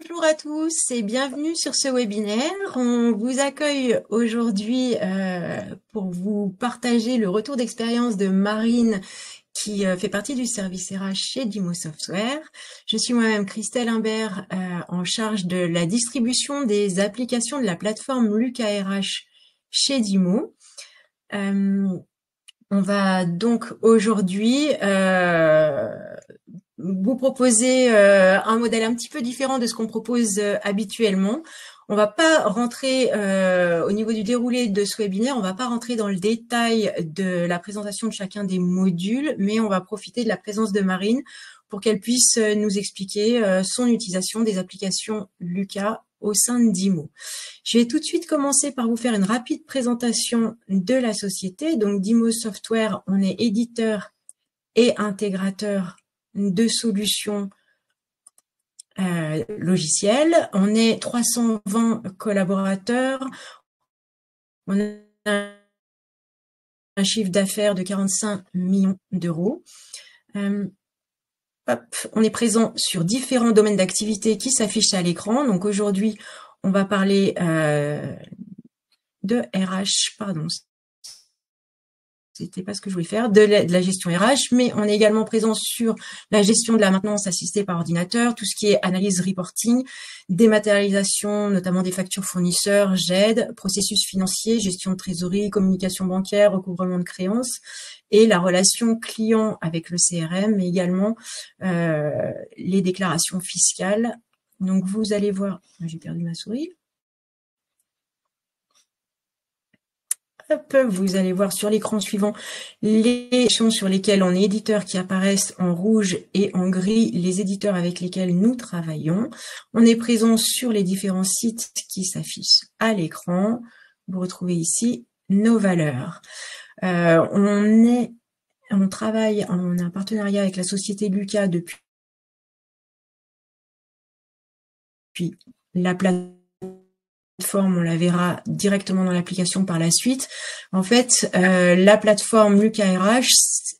Bonjour à tous et bienvenue sur ce webinaire. On vous accueille aujourd'hui pour vous partager le retour d'expérience de Marine qui fait partie du service RH chez Dimo Software. Je suis moi-même Christelle Imbert en charge de la distribution des applications de la plateforme Lucas RH chez Dimo. On va donc aujourd'hui vous proposer un modèle un petit peu différent de ce qu'on propose habituellement. On va pas rentrer au niveau du déroulé de ce webinaire, on va pas rentrer dans le détail de la présentation de chacun des modules, mais on va profiter de la présence de Marine pour qu'elle puisse nous expliquer son utilisation des applications Lucas au sein de Dimo. Je vais tout de suite commencer par vous faire une rapide présentation de la société. Donc Dimo Software, on est éditeur et intégrateur de solutions logicielles. On est 320 collaborateurs. On a un chiffre d'affaires de 45 millions d'euros. On est présent sur différents domaines d'activité qui s'affichent à l'écran. Donc aujourd'hui, on va parler de RH, pardon, c'était pas ce que je voulais faire, de la gestion RH, mais on est également présent sur la gestion de la maintenance assistée par ordinateur, tout ce qui est analyse reporting, dématérialisation, notamment des factures fournisseurs, GED, processus financier, gestion de trésorerie, communication bancaire, recouvrement de créances, et la relation client avec le CRM, mais également les déclarations fiscales. Donc vous allez voir, j'ai perdu ma souris. Vous allez voir sur l'écran suivant les champs sur lesquels on est éditeur qui apparaissent en rouge et en gris, les éditeurs avec lesquels nous travaillons. On est présent sur les différents sites qui s'affichent à l'écran. Vous retrouvez ici nos valeurs. On travaille, on a un partenariat avec la société Lucas depuis la plateforme. On la verra directement dans l'application par la suite. En fait, la plateforme Lucas RH,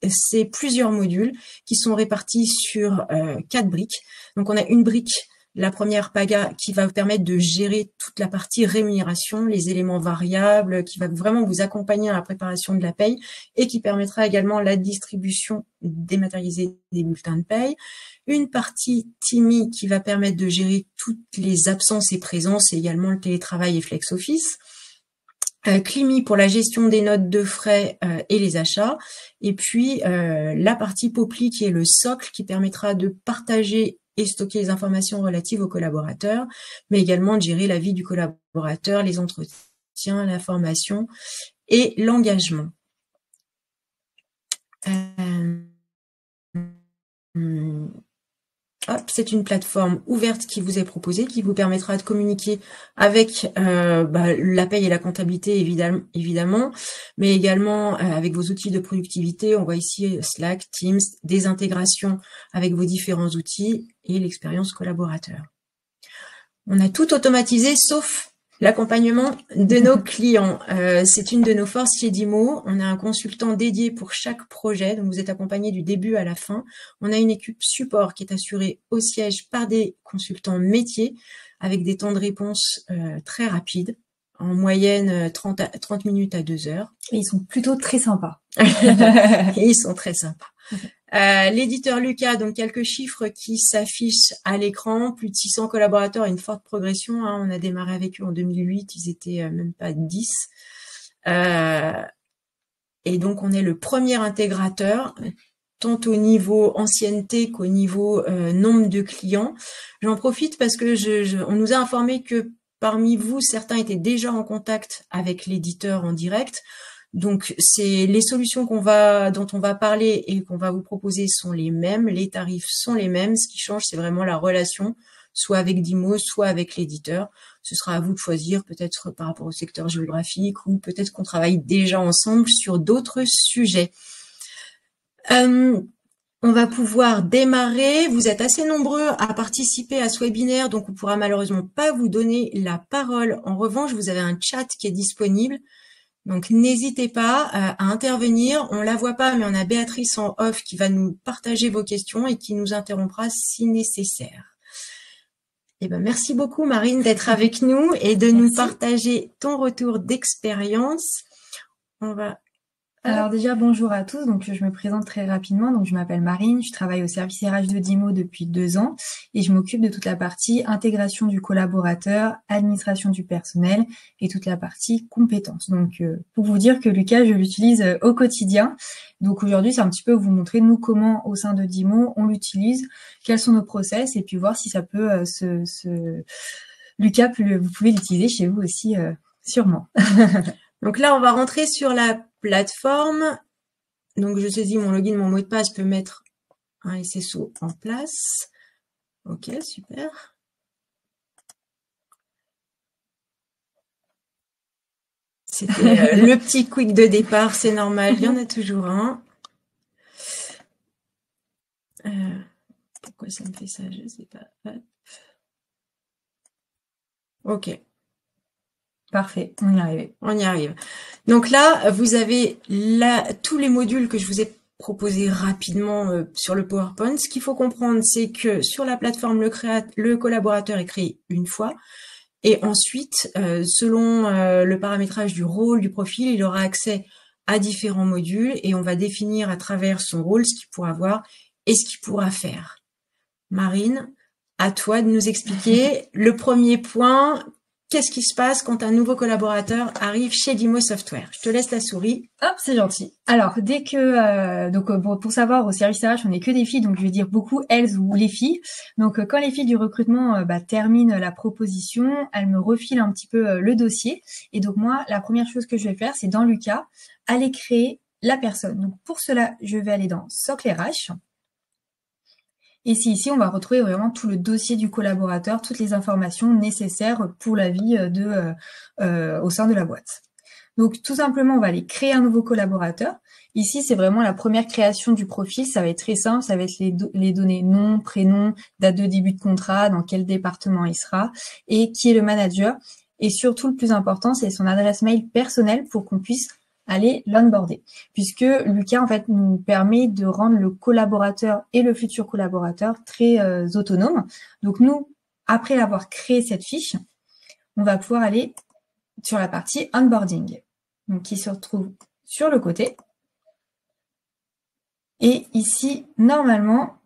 c'est plusieurs modules qui sont répartis sur 4 briques. Donc, on a une brique, la première Paga, qui va vous permettre de gérer toute la partie rémunération, les éléments variables, qui va vraiment vous accompagner à la préparation de la paye et qui permettra également la distribution dématérialisée des bulletins de paye. Une partie Timi qui va permettre de gérer toutes les absences et présences et également le télétravail et flex office. Climi pour la gestion des notes de frais et les achats. Et puis la partie Popli qui est le socle qui permettra de partager et stocker les informations relatives aux collaborateurs, mais également de gérer la vie du collaborateur, les entretiens, la formation et l'engagement. C'est une plateforme ouverte qui vous est proposée, qui vous permettra de communiquer avec la paye et la comptabilité évidemment, mais également avec vos outils de productivité. On voit ici Slack, Teams, des intégrations avec vos différents outils et l'expérience collaborateur. On a tout automatisé sauf l'accompagnement de nos clients. C'est une de nos forces chez Dimo. On a un consultant dédié pour chaque projet, donc vous êtes accompagné du début à la fin. On a une équipe support qui est assurée au siège par des consultants métiers avec des temps de réponse très rapides, en moyenne 30 minutes à 2 heures. Et ils sont plutôt très sympas. Ils sont très sympas. L'éditeur Lucas, donc quelques chiffres qui s'affichent à l'écran, plus de 600 collaborateurs et une forte progression. On a démarré avec eux en 2008, ils étaient même pas 10. Et donc on est le premier intégrateur, tant au niveau ancienneté qu'au niveau nombre de clients. J'en profite parce que on nous a informé que parmi vous, certains étaient déjà en contact avec l'éditeur en direct. Donc, c'est les solutions dont on va parler et qu'on va vous proposer sont les mêmes, les tarifs sont les mêmes. Ce qui change, c'est vraiment la relation, soit avec Dimo, soit avec l'éditeur. Ce sera à vous de choisir, peut-être par rapport au secteur géographique ou peut-être qu'on travaille déjà ensemble sur d'autres sujets. On va pouvoir démarrer. Vous êtes assez nombreux à participer à ce webinaire, donc on pourra malheureusement pas vous donner la parole. En revanche, vous avez un chat qui est disponible. Donc, n'hésitez pas à intervenir. On la voit pas, mais on a Béatrice en off qui va nous partager vos questions et qui nous interrompra si nécessaire. Eh ben, merci beaucoup, Marine, d'être avec nous et de nous partager ton retour d'expérience. On va... Alors déjà, bonjour à tous. Donc, je me présente très rapidement. Donc, je m'appelle Marine. Je travaille au service RH de Dimo depuis 2 ans et je m'occupe de toute la partie intégration du collaborateur, administration du personnel et toute la partie compétences. Donc, pour vous dire que Lucas, je l'utilise au quotidien. Donc, aujourd'hui, c'est un petit peu vous montrer, nous, comment au sein de Dimo, on l'utilise, quels sont nos process et puis voir si ça peut Lucas, vous pouvez l'utiliser chez vous aussi, sûrement. Donc là, on va rentrer sur la plateforme. Donc, je saisis mon login, mon mot de passe, je peux mettre un SSO en place. Ok, super. C'était le petit quick de départ, c'est normal, il y en a toujours un. Pourquoi ça me fait ça? Je sais pas. Ok. Parfait, on y arrive. On y arrive. Donc là, vous avez tous les modules que je vous ai proposés rapidement sur le PowerPoint. Ce qu'il faut comprendre, c'est que sur la plateforme, le collaborateur est créé une fois. Et ensuite, selon le paramétrage du rôle, du profil, il aura accès à différents modules et on va définir à travers son rôle ce qu'il pourra voir et ce qu'il pourra faire. Marine, à toi de nous expliquer le premier point. Qu'est-ce qui se passe quand un nouveau collaborateur arrive chez Dimo Software? Je te laisse la souris. Hop, c'est gentil. Alors, dès que pour savoir, au service RH, on n'est que des filles, donc je vais dire beaucoup elles ou les filles. Donc, quand les filles du recrutement terminent la proposition, elles me refilent un petit peu le dossier. Et donc moi, la première chose que je vais faire, c'est dans Lucas, aller créer la personne. Donc pour cela, je vais aller dans Socle RH. Et ici, on va retrouver vraiment tout le dossier du collaborateur, toutes les informations nécessaires pour la vie au sein de la boîte. Donc, tout simplement, on va aller créer un nouveau collaborateur. Ici, c'est vraiment la première création du profil. Ça va être très simple. Ça va être les données nom, prénom, date de début de contrat, dans quel département il sera et qui est le manager. Et surtout, le plus important, c'est son adresse mail personnelle pour qu'on puisse aller l'onboarder, puisque Lucas en fait nous permet de rendre le collaborateur et le futur collaborateur très autonomes. Donc nous, après avoir créé cette fiche, on va pouvoir aller sur la partie onboarding, donc qui se retrouve sur le côté. Et ici, normalement,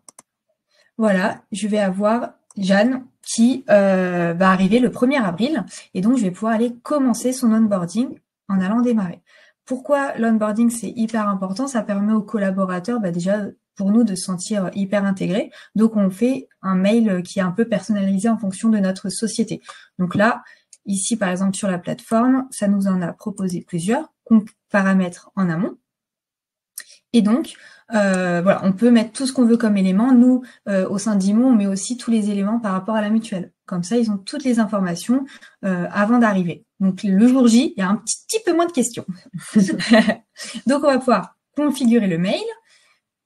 voilà, je vais avoir Jeanne qui va arriver le 1er avril, et donc je vais pouvoir aller commencer son onboarding en allant démarrer. Pourquoi l'onboarding, c'est hyper important? Ça permet aux collaborateurs déjà pour nous de se sentir hyper intégrés. Donc, on fait un mail qui est un peu personnalisé en fonction de notre société. Donc là, ici, par exemple, sur la plateforme, ça nous en a proposé plusieurs qu'on paramètre en amont. Et donc, voilà, on peut mettre tout ce qu'on veut comme élément. Nous, au sein d'IMO, on met aussi tous les éléments par rapport à la mutuelle. Comme ça, ils ont toutes les informations avant d'arriver. Donc, le jour J, il y a un petit peu moins de questions. Donc, on va pouvoir configurer le mail.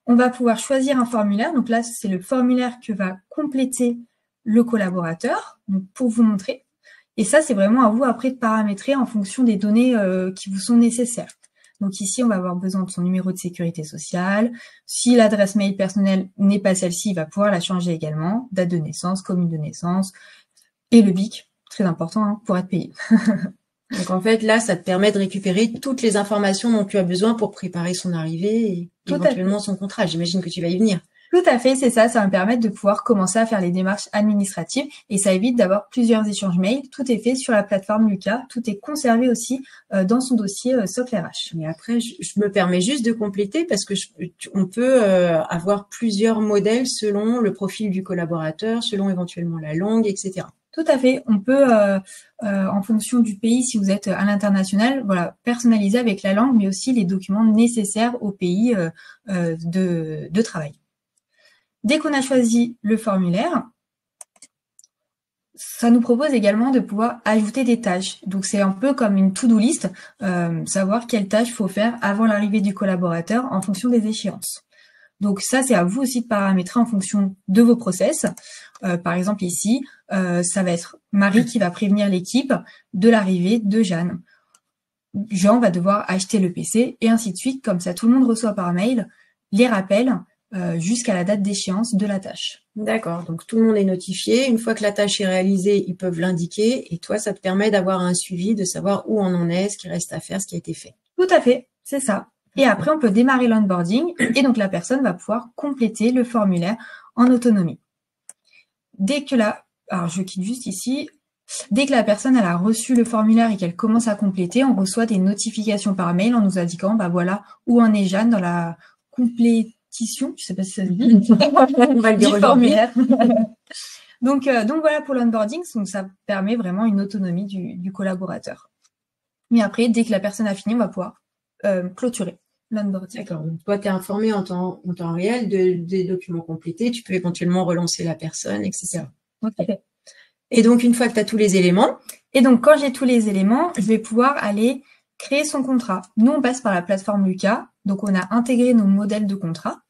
On va pouvoir choisir un formulaire. Donc là, c'est le formulaire que va compléter le collaborateur, donc pour vous montrer. Et ça, c'est vraiment à vous après de paramétrer en fonction des données qui vous sont nécessaires. Donc ici, on va avoir besoin de son numéro de sécurité sociale. Si l'adresse mail personnelle n'est pas celle-ci, il va pouvoir la changer également. Date de naissance, commune de naissance et le BIC, très important pour être payé. Donc en fait, là, ça te permet de récupérer toutes les informations dont tu as besoin pour préparer son arrivée et éventuellement son contrat. J'imagine que tu vas y venir. Tout à fait, c'est ça. Ça va me permettre de pouvoir commencer à faire les démarches administratives et ça évite d'avoir plusieurs échanges mails. Tout est fait sur la plateforme Lucas. Tout est conservé aussi dans son dossier Socle RH. Mais après, je me permets juste de compléter parce que on peut avoir plusieurs modèles selon le profil du collaborateur, selon éventuellement la langue, etc. Tout à fait. On peut, en fonction du pays, si vous êtes à l'international, voilà, personnaliser avec la langue, mais aussi les documents nécessaires au pays de travail. Dès qu'on a choisi le formulaire, ça nous propose également de pouvoir ajouter des tâches. Donc, c'est un peu comme une to-do list, savoir quelles tâches il faut faire avant l'arrivée du collaborateur en fonction des échéances. Donc, ça, c'est à vous aussi de paramétrer en fonction de vos process. Par exemple, ici, ça va être Marie qui va prévenir l'équipe de l'arrivée de Jeanne. Jean va devoir acheter le PC et ainsi de suite. Comme ça, tout le monde reçoit par mail les rappels jusqu'à la date d'échéance de la tâche. D'accord, donc tout le monde est notifié. Une fois que la tâche est réalisée, ils peuvent l'indiquer et toi, ça te permet d'avoir un suivi, de savoir où on en est, ce qui reste à faire, ce qui a été fait. Tout à fait, c'est ça. Et après, on peut démarrer l'onboarding et donc la personne va pouvoir compléter le formulaire en autonomie. Alors je quitte juste ici. Dès que la personne elle a reçu le formulaire et qu'elle commence à compléter, on reçoit des notifications par mail en nous indiquant bah voilà où en est Jeanne dans la complétition, je sais pas si ça se dit, On va le dire du formulaire. Donc voilà pour l'onboarding, donc ça permet vraiment une autonomie du collaborateur. Mais après, dès que la personne a fini, on va pouvoir clôturer l'onboarding. D'accord, donc toi tu es informé en temps réel des documents complétés, tu peux éventuellement relancer la personne, etc. Okay. Et donc, une fois que tu as tous les éléments. Et donc, quand j'ai tous les éléments, je vais pouvoir aller créer son contrat. Nous, on passe par la plateforme Lucas. Donc, on a intégré nos modèles de contrat.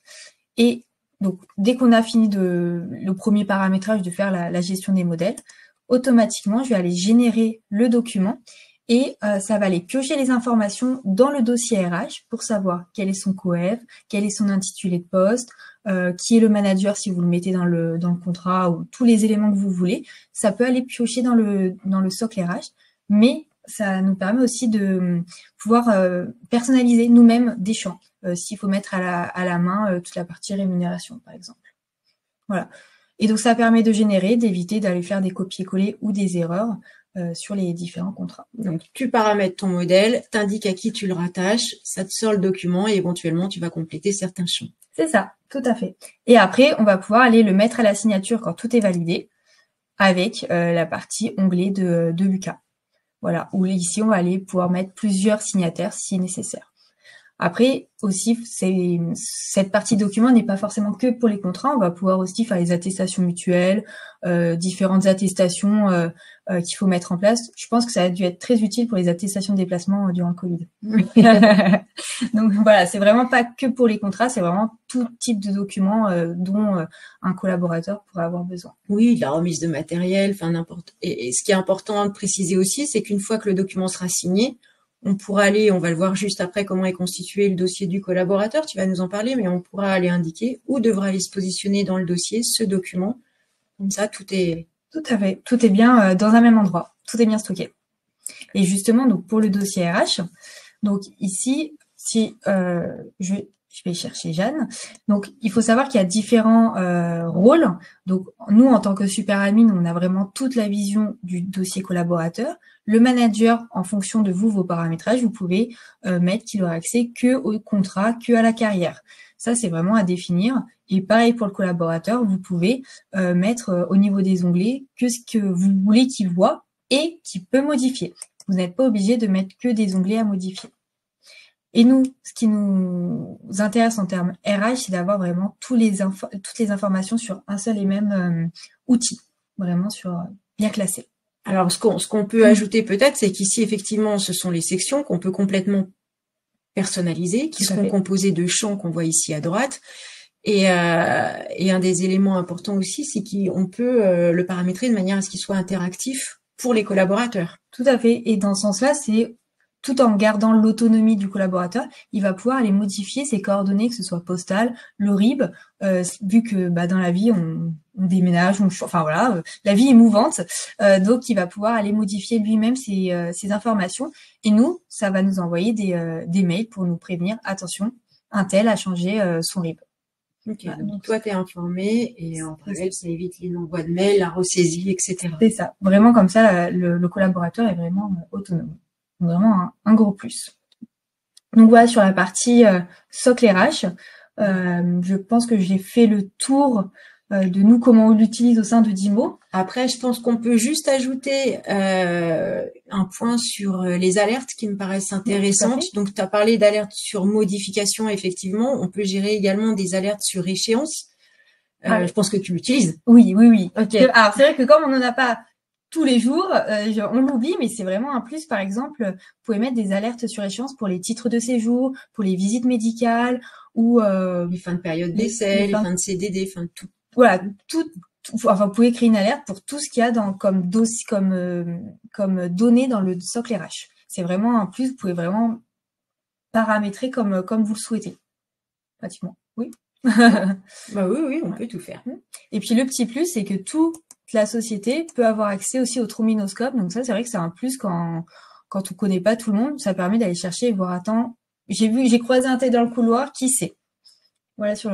Et donc, dès qu'on a fini le premier paramétrage de faire la gestion des modèles, automatiquement, je vais aller générer le document et ça va aller piocher les informations dans le dossier RH pour savoir quel est son COEF, quel est son intitulé de poste, qui est le manager si vous le mettez dans le contrat ou tous les éléments que vous voulez. Ça peut aller piocher dans le socle RH, mais ça nous permet aussi de pouvoir personnaliser nous-mêmes des champs. S'il faut mettre à la main toute la partie rémunération, par exemple. Voilà. Et donc, ça permet de générer, d'éviter d'aller faire des copier-coller ou des erreurs sur les différents contrats. Donc, tu paramètres ton modèle, t'indiques à qui tu le rattaches, ça te sort le document et éventuellement, tu vas compléter certains champs. C'est ça, tout à fait. Et après, on va pouvoir aller le mettre à la signature quand tout est validé avec la partie onglet de Lucas. Voilà, où ici, on va aller pouvoir mettre plusieurs signataires si nécessaire. Après, aussi, cette partie document n'est pas forcément que pour les contrats. On va pouvoir aussi faire les attestations mutuelles, différentes attestations qu'il faut mettre en place. Je pense que ça a dû être très utile pour les attestations de déplacement durant le Covid. Donc voilà, c'est vraiment pas que pour les contrats, c'est vraiment tout type de documents dont un collaborateur pourrait avoir besoin. Oui, la remise de matériel, enfin n'importe. Et ce qui est important de préciser aussi, c'est qu'une fois que le document sera signé, on pourra aller, on va le voir juste après comment est constitué le dossier du collaborateur, tu vas nous en parler, mais on pourra aller indiquer où devra aller se positionner dans le dossier ce document. Comme ça, tout est... Tout à fait, tout est bien dans un même endroit, tout est bien stocké. Et justement, donc pour le dossier RH, donc ici, si je vais chercher Jeanne. Donc, il faut savoir qu'il y a différents rôles. Donc, nous, en tant que super admin, on a vraiment toute la vision du dossier collaborateur. Le manager, en fonction de vos paramétrages, vous pouvez mettre qu'il aura accès que au contrat, que à la carrière. Ça, c'est vraiment à définir. Et pareil pour le collaborateur, vous pouvez mettre au niveau des onglets que ce que vous voulez qu'il voit et qu'il peut modifier. Vous n'êtes pas obligé de mettre que des onglets à modifier. Et nous, ce qui nous intéresse en termes RH, c'est d'avoir vraiment toutes les informations sur un seul et même outil, vraiment bien classé. Alors, ce qu'on peut ajouter peut-être, c'est qu'ici, effectivement, ce sont les sections qu'on peut complètement personnaliser, qui seront composées de champs qu'on voit ici à droite. Et un des éléments importants aussi, c'est qu'on peut le paramétrer de manière à ce qu'il soit interactif pour les collaborateurs. Tout à fait. Et dans ce sens-là, c'est tout en gardant l'autonomie du collaborateur, il va pouvoir aller modifier ses coordonnées, que ce soit postales, le RIB, vu que dans la vie, on déménage, enfin voilà, la vie est mouvante, donc il va pouvoir aller modifier lui-même ses informations. Et nous, ça va nous envoyer des mails pour nous prévenir, attention, un tel a changé son RIB. Okay, donc toi, tu es informé et en parallèle, ça évite l'envoi de mails, la ressaisie, etc. C'est ça. Vraiment comme ça, le collaborateur est vraiment autonome. Vraiment un gros plus. Donc voilà, sur la partie socle RH, je pense que j'ai fait le tour de nous, comment on l'utilise au sein de Dimo. Après, je pense qu'on peut juste ajouter un point sur les alertes qui me paraissent intéressantes. Donc, tu as parlé d'alertes sur modification, effectivement. On peut gérer également des alertes sur échéance. Je pense que tu l'utilises. Oui. Okay. Alors, c'est vrai que comme on n'en a pas tous les jours, on l'oublie, mais c'est vraiment un plus. Par exemple, vous pouvez mettre des alertes sur échéance pour les titres de séjour, pour les visites médicales ou les fins de période d'essai, les fins de CDD, fin de tout. Voilà, enfin, vous pouvez créer une alerte pour tout ce qu'il y a comme données dans le socle RH. C'est vraiment un plus. Vous pouvez vraiment paramétrer comme vous le souhaitez, pratiquement. Oui. Bah oui, on peut tout faire. Et puis le petit plus, c'est que toute la société peut avoir accès aussi au trombinoscope. Donc ça, c'est vrai que c'est un plus quand on connaît pas tout le monde. Ça permet d'aller chercher et voir, attends, j'ai croisé un tel dans le couloir, qui c'est? Voilà, sur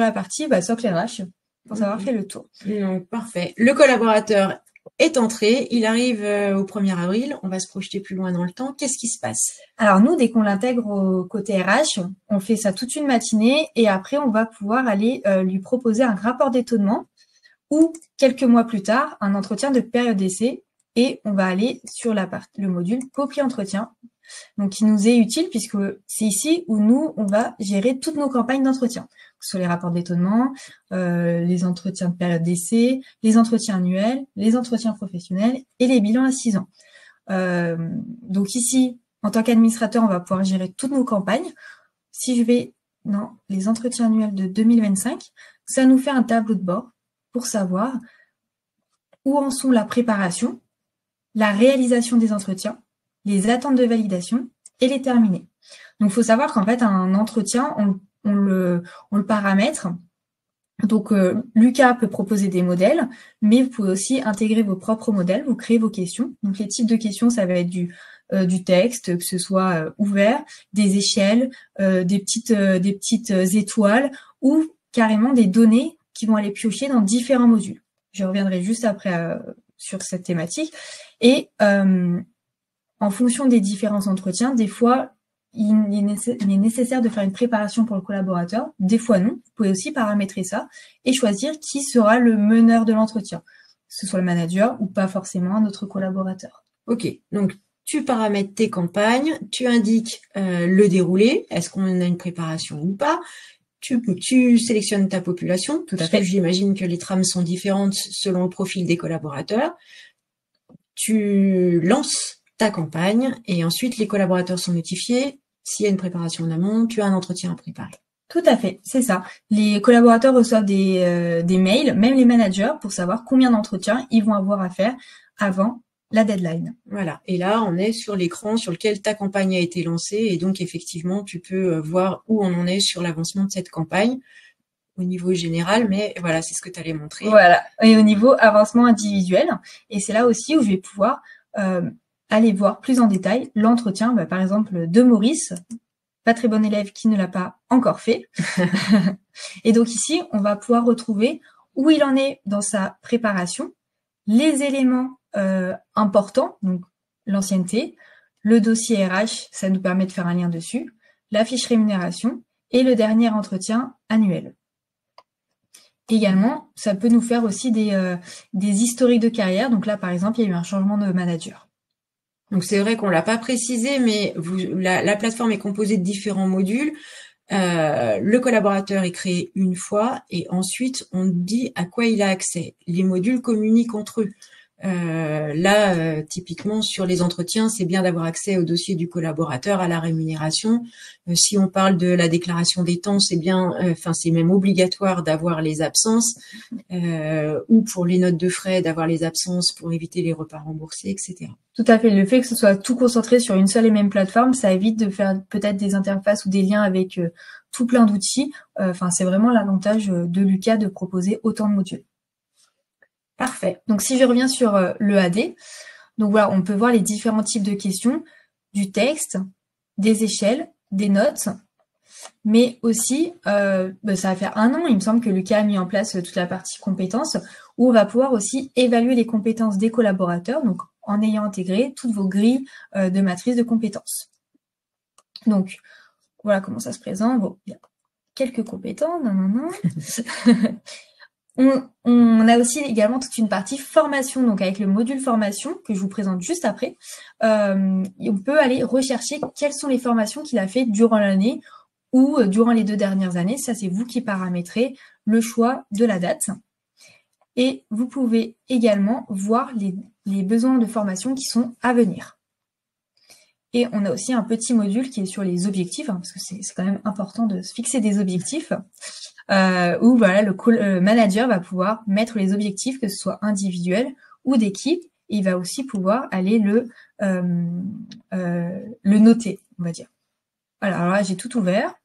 la partie socle RH, pour avoir fait le tour. Donc, parfait. Le collaborateur est entré, il arrive au 1er avril, on va se projeter plus loin dans le temps. Qu'est-ce qui se passe? Alors nous, dès qu'on l'intègre au côté RH, on fait ça toute une matinée et après, on va pouvoir aller lui proposer un rapport d'étonnement ou quelques mois plus tard, un entretien de période d'essai et on va aller sur le module copie entretien, donc qui nous est utile puisque c'est ici où nous, on va gérer toutes nos campagnes d'entretien, que ce soit les rapports d'étonnement, les entretiens de période d'essai, les entretiens annuels, les entretiens professionnels et les bilans à 6 ans. Donc ici, en tant qu'administrateur, on va pouvoir gérer toutes nos campagnes. Si je vais dans les entretiens annuels de 2025, ça nous fait un tableau de bord pour savoir où en sont la préparation, la réalisation des entretiens, les attentes de validation et les terminés. Donc, il faut savoir qu'en fait, un entretien, on le paramètre. Donc, Lucas peut proposer des modèles, mais vous pouvez aussi intégrer vos propres modèles, vous créez vos questions. Donc, les types de questions, ça va être du texte, que ce soit ouvert, des échelles, des petites étoiles ou carrément des données qui vont aller piocher dans différents modules. Je reviendrai juste après sur cette thématique. Et en fonction des différents entretiens, des fois, il est nécessaire de faire une préparation pour le collaborateur. Des fois, non. Vous pouvez aussi paramétrer ça et choisir qui sera le meneur de l'entretien, que ce soit le manager ou pas forcément un autre collaborateur. Ok, donc tu paramètres tes campagnes, tu indiques le déroulé, est-ce qu'on a une préparation ou pas, tu sélectionnes ta population, parce que j'imagine que les trames sont différentes selon le profil des collaborateurs, tu lances ta campagne et ensuite les collaborateurs sont notifiés. S'il y a une préparation en amont, tu as un entretien à préparer. Tout à fait, c'est ça. Les collaborateurs reçoivent des mails, même les managers, pour savoir combien d'entretiens ils vont avoir à faire avant la deadline. Voilà. Et là, on est sur l'écran sur lequel ta campagne a été lancée et donc effectivement, tu peux voir où on en est sur l'avancement de cette campagne au niveau général, mais voilà, c'est ce que tu allais montrer. Voilà. Et au niveau avancement individuel, et c'est là aussi où je vais pouvoir aller voir plus en détail l'entretien, par exemple, de Maurice, pas très bon élève qui ne l'a pas encore fait. Et donc ici, on va pouvoir retrouver où il en est dans sa préparation, les éléments importants, donc l'ancienneté, le dossier RH, ça nous permet de faire un lien dessus, la fiche rémunération et le dernier entretien annuel. Également, ça peut nous faire aussi des historiques de carrière. Donc là, par exemple, il y a eu un changement de manager. Donc c'est vrai qu'on l'a pas précisé, mais la plateforme est composée de différents modules. Le collaborateur est créé une fois et ensuite on dit à quoi il a accès. Les modules communiquent entre eux. Typiquement sur les entretiens, c'est bien d'avoir accès au dossier du collaborateur, à la rémunération. Si on parle de la déclaration des temps, c'est bien, c'est même obligatoire d'avoir les absences, ou pour les notes de frais, d'avoir les absences pour éviter les repas remboursés, etc. Tout à fait. Le fait que ce soit tout concentré sur une seule et même plateforme, ça évite de faire peut-être des interfaces ou des liens avec tout plein d'outils. C'est vraiment l'avantage de Lucas de proposer autant de modules. Parfait. Donc, si je reviens sur le AD, donc voilà, on peut voir les différents types de questions, du texte, des échelles, des notes, mais aussi, ça va faire 1 an, il me semble que Lucas a mis en place toute la partie compétences, où on va pouvoir aussi évaluer les compétences des collaborateurs, donc en ayant intégré toutes vos grilles de matrice de compétences. Donc, voilà comment ça se présente. Bon, il y a quelques compétences, On a aussi également toute une partie formation, donc avec le module formation que je vous présente juste après. On peut aller rechercher quelles sont les formations qu'il a fait durant l'année ou durant les 2 dernières années. Ça, c'est vous qui paramétrez le choix de la date. Et vous pouvez également voir les besoins de formation qui sont à venir. Et on a aussi un petit module qui est sur les objectifs, parce que c'est quand même important de se fixer des objectifs. Où voilà, le manager va pouvoir mettre les objectifs, que ce soit individuels ou d'équipe, et il va aussi pouvoir aller le noter, on va dire. Voilà, alors là, j'ai tout ouvert.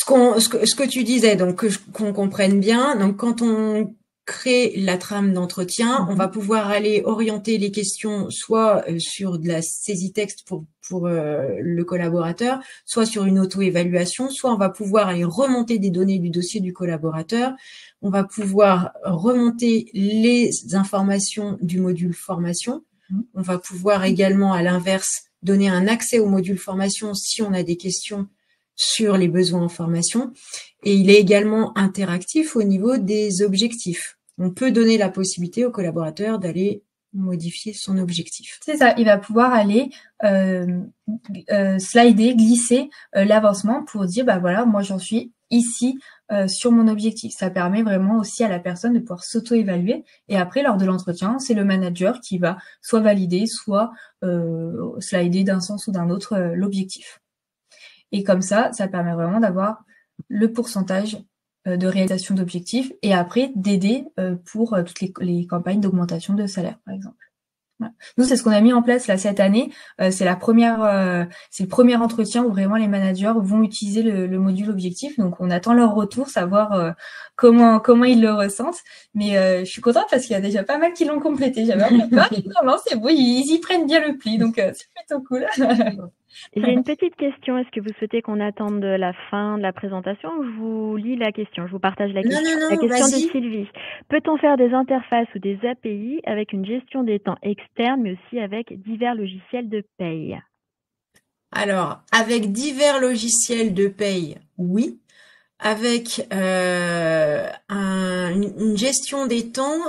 Ce que tu disais, donc qu'on comprenne bien, donc quand on crée la trame d'entretien, on va pouvoir aller orienter les questions soit sur de la saisie texte pour le collaborateur, soit sur une auto-évaluation, soit on va pouvoir aller remonter des données du dossier du collaborateur, on va pouvoir remonter les informations du module formation, on va pouvoir également à l'inverse donner un accès au module formation si on a des questions sur les besoins en formation, et il est également interactif au niveau des objectifs. On peut donner la possibilité au collaborateur d'aller modifier son objectif. C'est ça, il va pouvoir aller slider, glisser l'avancement pour dire, bah voilà, moi j'en suis ici sur mon objectif. Ça permet vraiment aussi à la personne de pouvoir s'auto-évaluer. Et après, lors de l'entretien, c'est le manager qui va soit valider, soit slider d'un sens ou d'un autre l'objectif. Et comme ça permet vraiment d'avoir le pourcentage de réalisation d'objectifs et après d'aider pour toutes les campagnes d'augmentation de salaire, par exemple. Voilà. Nous, c'est ce qu'on a mis en place là cette année. C'est le premier entretien où vraiment les managers vont utiliser le module objectif. Donc, on attend leur retour, savoir comment ils le ressentent. Mais je suis contente parce qu'il y a déjà pas mal qui l'ont complété. J'avais un peu peur. Non, c'est bon, ils y prennent bien le pli. Donc, c'est plutôt cool. J'ai une petite question. Est-ce que vous souhaitez qu'on attende la fin de la présentation ou je vous lis la question, je vous partage la question. Non, la question vas-y. de Sylvie. Peut-on faire des interfaces ou des API avec une gestion des temps externe, mais aussi avec divers logiciels de paye? Alors, avec divers logiciels de paye, oui. Avec une gestion des temps,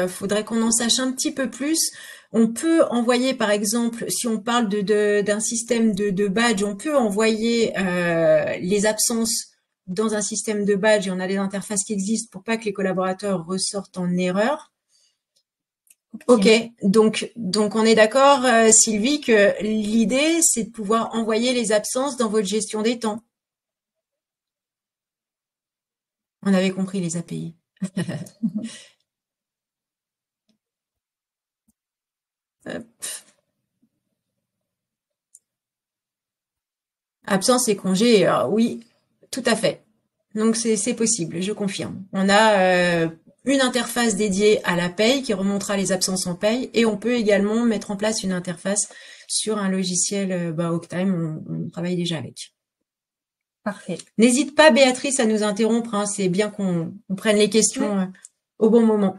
faudrait qu'on en sache un petit peu plus. On peut envoyer, par exemple, si on parle d'un système de badge, on peut envoyer les absences dans un système de badge et on a des interfaces qui existent pour pas que les collaborateurs ressortent en erreur. Ok, donc on est d'accord, Sylvie, que l'idée, c'est de pouvoir envoyer les absences dans votre gestion des temps. On avait compris les API. Absence et congé, oui, tout à fait. Donc c'est possible, je confirme. On a une interface dédiée à la paye qui remontera les absences en paye et on peut également mettre en place une interface sur un logiciel Octime, on travaille déjà avec. Parfait. N'hésite pas, Béatrice, à nous interrompre, hein, c'est bien qu'on prenne les questions au bon moment.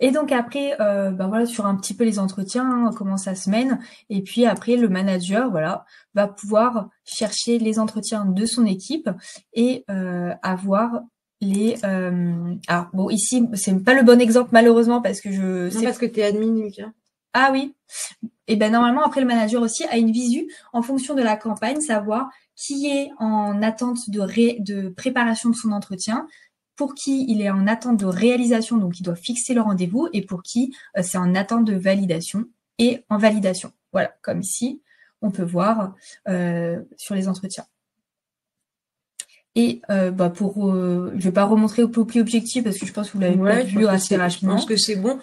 Et donc après, voilà, sur un petit peu les entretiens, comment ça se mène. Et puis après, le manager, voilà, va pouvoir chercher les entretiens de son équipe et avoir les. Alors bon, ici, c'est pas le bon exemple malheureusement parce que Non, parce que t'es admin, Lucas. Ah oui. Et ben normalement après le manager aussi a une visu en fonction de la campagne, savoir qui est en attente de préparation de son entretien, pour qui il est en attente de réalisation, donc il doit fixer le rendez-vous, et pour qui c'est en attente de validation et en validation. Voilà, comme ici, on peut voir sur les entretiens. Et je vais pas remontrer au plus objectif parce que je pense que vous l'avez peut-être vu assez rapidement. Je pense que c'est bon.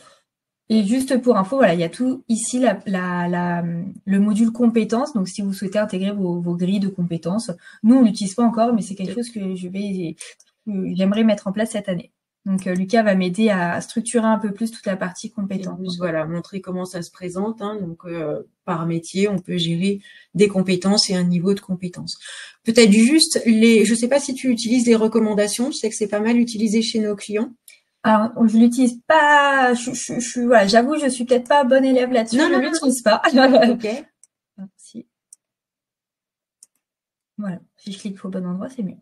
Et juste pour info, voilà, il y a tout ici le module compétences. Donc, si vous souhaitez intégrer vos grilles de compétences, nous on l'utilise pas encore, mais c'est quelque chose que j'aimerais mettre en place cette année. Donc, Lucas va m'aider à structurer un peu plus toute la partie compétences. Donc, voilà, montrer comment ça se présente. Hein, donc, par métier, on peut gérer des compétences et un niveau de compétences. Peut-être juste je sais pas si tu utilises les recommandations. Je sais que c'est pas mal utilisé chez nos clients. Alors, je l'utilise pas. Voilà, j'avoue, je suis peut-être pas bonne élève là-dessus. Je l'utilise pas. Ok. Si. Voilà, si je clique au bon endroit, c'est mieux.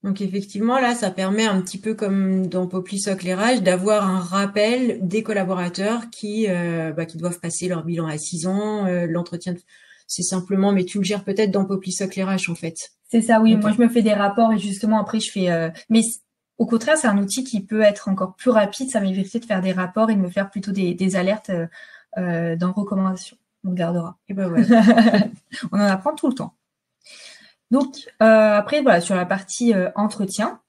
Donc effectivement, là, ça permet un petit peu comme dans Poppysoc l'éclairage d'avoir un rappel des collaborateurs qui doivent passer leur bilan à 6 ans. L'entretien, c'est simplement, mais tu le gères peut-être dans Poppysoc l'éclairage en fait. C'est ça, oui. Okay. Moi, je me fais des rapports et justement après, je fais. Mais au contraire, c'est un outil qui peut être encore plus rapide. Ça m'éviterait de faire des rapports et de me faire plutôt des alertes dans recommandations. On gardera. Et ben ouais. On en apprend tout le temps. Donc, après, voilà, sur la partie entretien,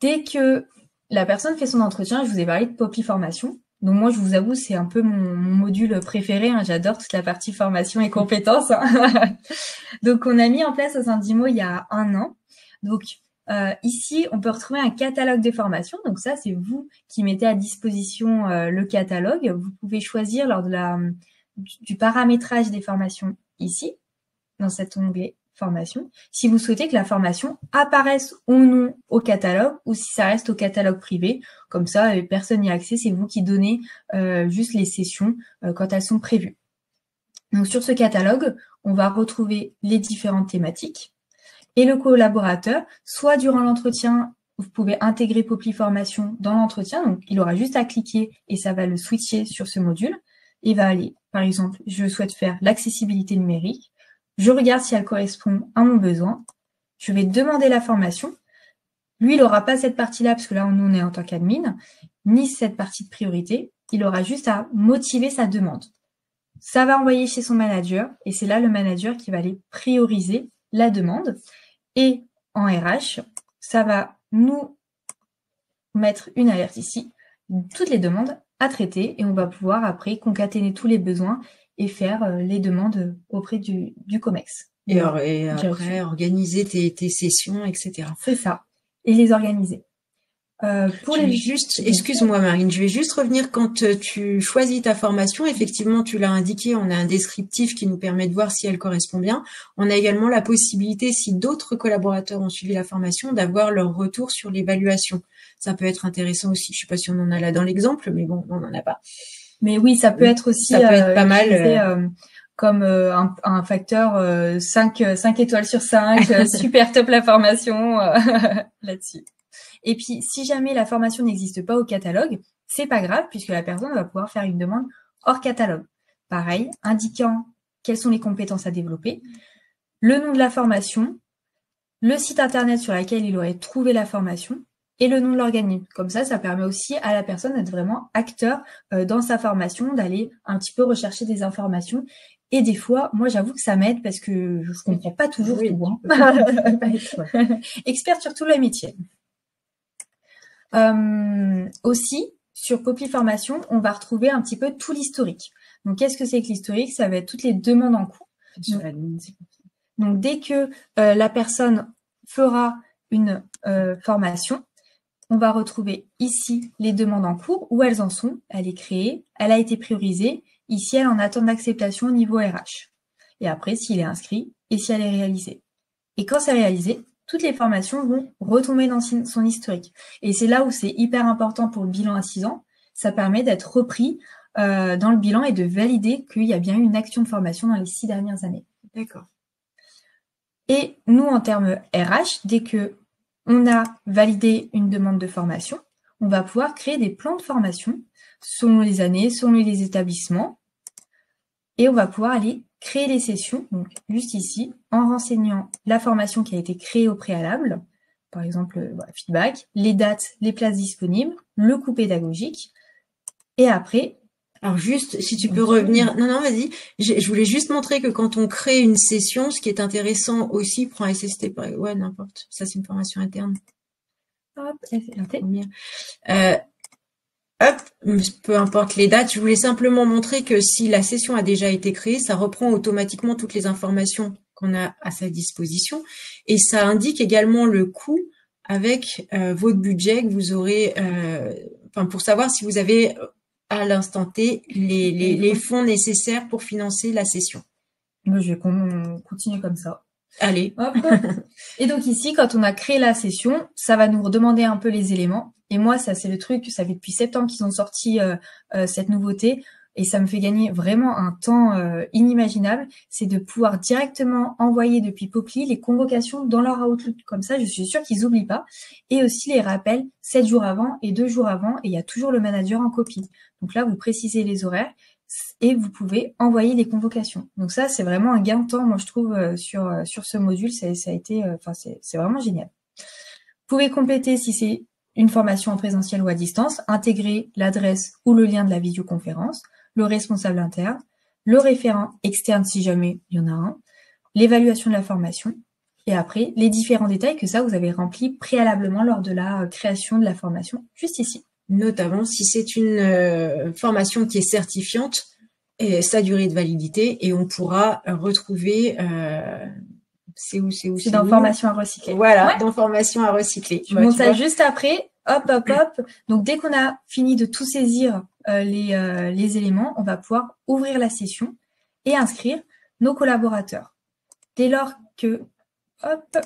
dès que la personne fait son entretien, je vous ai parlé de Poppy Formation. Donc moi, je vous avoue, c'est un peu mon module préféré, hein. J'adore toute la partie formation et compétences, hein. Donc on a mis en place au sein d'IMO il y a 1 an. Donc ici, on peut retrouver un catalogue de formation. Donc ça, c'est vous qui mettez à disposition le catalogue. Vous pouvez choisir lors de du paramétrage des formations ici, dans cet onglet formation, si vous souhaitez que la formation apparaisse ou non au catalogue ou si ça reste au catalogue privé. Comme ça, personne n'y a accès, c'est vous qui donnez juste les sessions quand elles sont prévues. Donc sur ce catalogue, on va retrouver les différentes thématiques et le collaborateur, soit durant l'entretien, vous pouvez intégrer Poply Formation dans l'entretien, donc il aura juste à cliquer et ça va le switcher sur ce module. Il va aller, par exemple, je souhaite faire l'accessibilité numérique. Je regarde si elle correspond à mon besoin. Je vais demander la formation. Lui, il n'aura pas cette partie-là, parce que là, nous, on est en tant qu'admin, ni cette partie de priorité. Il aura juste à motiver sa demande. Ça va envoyer chez son manager, et c'est là le manager qui va aller prioriser la demande. Et en RH, ça va nous mettre une alerte ici, toutes les demandes à traiter, et on va pouvoir après concaténer tous les besoins et faire les demandes auprès du COMEX. Et après, organiser tes sessions, etc. C'est ça. Et les organiser. Excuse-moi Marine, je vais juste revenir quand tu choisis ta formation. Effectivement, tu l'as indiqué, on a un descriptif qui nous permet de voir si elle correspond bien. On a également la possibilité, si d'autres collaborateurs ont suivi la formation, d'avoir leur retour sur l'évaluation. Ça peut être intéressant aussi. Je sais pas si on en a là dans l'exemple, mais bon, on n'en a pas. Mais oui, ça peut être aussi pas mal comme un facteur 5 étoiles sur 5, super top la formation là-dessus. Et puis, si jamais la formation n'existe pas au catalogue, c'est pas grave puisque la personne va pouvoir faire une demande hors catalogue. Pareil, indiquant quelles sont les compétences à développer, le nom de la formation, le site internet sur lequel il aurait trouvé la formation et le nom de l'organisme. Comme ça permet aussi à la personne d'être vraiment acteur dans sa formation, d'aller un petit peu rechercher des informations. Et des fois, moi, j'avoue que ça m'aide parce que je comprends pas toujours tout. Hein. Experte sur tout le métier. Aussi, sur Poply Formation, on va retrouver un petit peu tout l'historique. Donc, qu'est-ce que c'est que l'historique? Ça va être toutes les demandes en cours. Donc dès que la personne fera une formation, on va retrouver ici les demandes en cours, où elles en sont. Elle est créée, elle a été priorisée. Ici, elle en attend d'acceptation au niveau RH. Et après, s'il est inscrit et si elle est réalisée. Et quand c'est réalisé, toutes les formations vont retomber dans son historique. Et c'est là où c'est hyper important pour le bilan à 6 ans. Ça permet d'être repris dans le bilan et de valider qu'il y a bien eu une action de formation dans les 6 dernières années. D'accord. Et nous, en termes RH, dès que on a validé une demande de formation, on va pouvoir créer des plans de formation selon les années, selon les établissements. Et on va pouvoir aller créer les sessions, donc juste ici, en renseignant la formation qui a été créée au préalable, par exemple, feedback, les dates, les places disponibles, le coût pédagogique, et après... Alors juste, si tu peux revenir... Non, vas-y. Je voulais juste montrer que quand on crée une session, ce qui est intéressant aussi, prends SST, ouais, n'importe. Ça, c'est une formation interne. Hop, SST. Peu importe les dates, je voulais simplement montrer que si la session a déjà été créée, ça reprend automatiquement toutes les informations qu'on a à sa disposition et ça indique également le coût avec votre budget que vous aurez, pour savoir si vous avez à l'instant T les fonds nécessaires pour financer la session. Je vais continuer comme ça. Allez. Hop. Et donc ici, quand on a créé la session, ça va nous redemander un peu les éléments. Et moi, ça c'est le truc, ça fait depuis septembre qu'ils ont sorti cette nouveauté. Et ça me fait gagner vraiment un temps inimaginable. C'est de pouvoir directement envoyer depuis Poply les convocations dans leur Outlook. Comme ça, je suis sûre qu'ils n'oublient pas. Et aussi les rappels 7 jours avant et 2 jours avant. Et il y a toujours le manager en copie. Donc là, vous précisez les horaires. Et vous pouvez envoyer des convocations. Donc ça, c'est vraiment un gain de temps, moi je trouve, sur ce module. Ça a été, c'est vraiment génial. Vous pouvez compléter si c'est une formation en présentiel ou à distance, intégrer l'adresse ou le lien de la vidéoconférence, le responsable interne, le référent externe si jamais il y en a un, l'évaluation de la formation, et après les différents détails que ça vous avez remplis préalablement lors de la création de la formation, juste ici. notamment si c'est une formation qui est certifiante et sa durée de validité, et on pourra retrouver c'est dans formation à recycler. Voilà, dans formation à recycler. Je montre ça juste après. Hop, hop, hop. Donc, dès qu'on a fini de tout saisir les éléments, on va pouvoir ouvrir la session et inscrire nos collaborateurs. Dès lors que... Hop.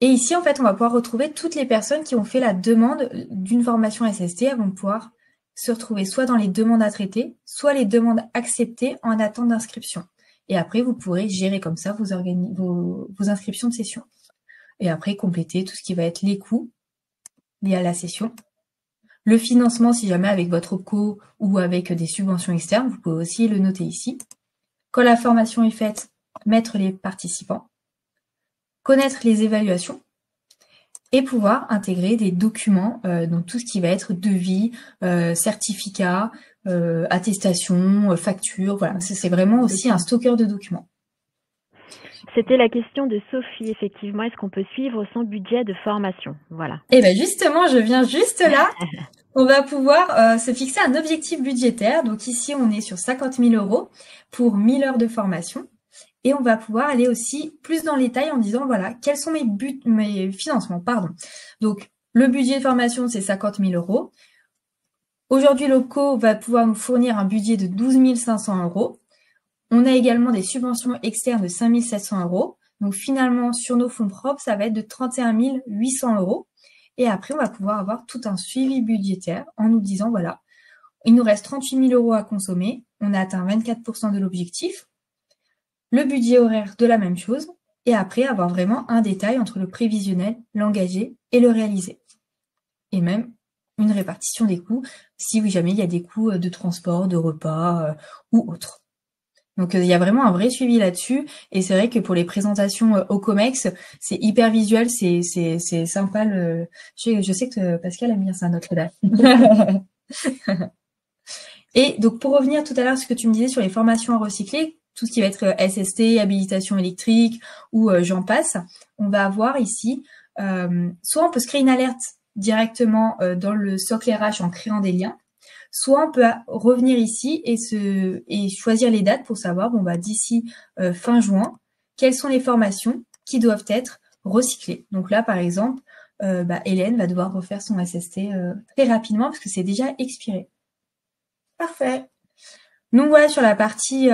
Et ici, en fait, on va pouvoir retrouver toutes les personnes qui ont fait la demande d'une formation SST. Elles vont pouvoir se retrouver soit dans les demandes à traiter, soit les demandes acceptées en attente d'inscription. Et après, vous pourrez gérer comme ça vos inscriptions de session. Et après, compléter tout ce qui va être les coûts liés à la session. Le financement, si jamais avec votre OPCO ou avec des subventions externes, vous pouvez aussi le noter ici. Quand la formation est faite, mettre les participants, connaître les évaluations et pouvoir intégrer des documents, donc tout ce qui va être devis, certificat, attestation, facture, voilà. C'est vraiment aussi un stockeur de documents. C'était la question de Sophie, effectivement. Est-ce qu'on peut suivre son budget de formation? Voilà. Et bien justement, je viens juste là. On va pouvoir se fixer un objectif budgétaire. Donc ici, on est sur 50 000 € pour 1000 heures de formation. Et on va pouvoir aller aussi plus dans les détails en disant, voilà, quels sont mes financements, pardon. Donc, le budget de formation, c'est 50 000 €. Aujourd'hui, l'OPCO va pouvoir nous fournir un budget de 12 500 €. On a également des subventions externes de 5 700 €. Donc, finalement, sur nos fonds propres, ça va être de 31 800 €. Et après, on va pouvoir avoir tout un suivi budgétaire en nous disant, voilà, il nous reste 38 000 € à consommer. On a atteint 24% de l'objectif. Le budget horaire de la même chose. Et après, avoir vraiment un détail entre le prévisionnel, l'engagé et le réalisé. Et même une répartition des coûts, si jamais il y a des coûts de transport, de repas ou autres. Donc, il y a vraiment un vrai suivi là-dessus. Et c'est vrai que pour les présentations au COMEX, c'est hyper visuel, c'est sympa. Je sais que Pascal a mis sa note là. Et donc, pour revenir tout à l'heure à ce que tu me disais sur les formations à recycler, tout ce qui va être SST, habilitation électrique ou j'en passe, on va avoir ici, soit on peut se créer une alerte directement dans le socle RH en créant des liens, soit on peut revenir ici et choisir les dates pour savoir, bon, bah, d'ici fin juin, quelles sont les formations qui doivent être recyclées. Donc là, par exemple, Hélène va devoir refaire son SST très rapidement parce que c'est déjà expiré. Parfait. Donc voilà sur la partie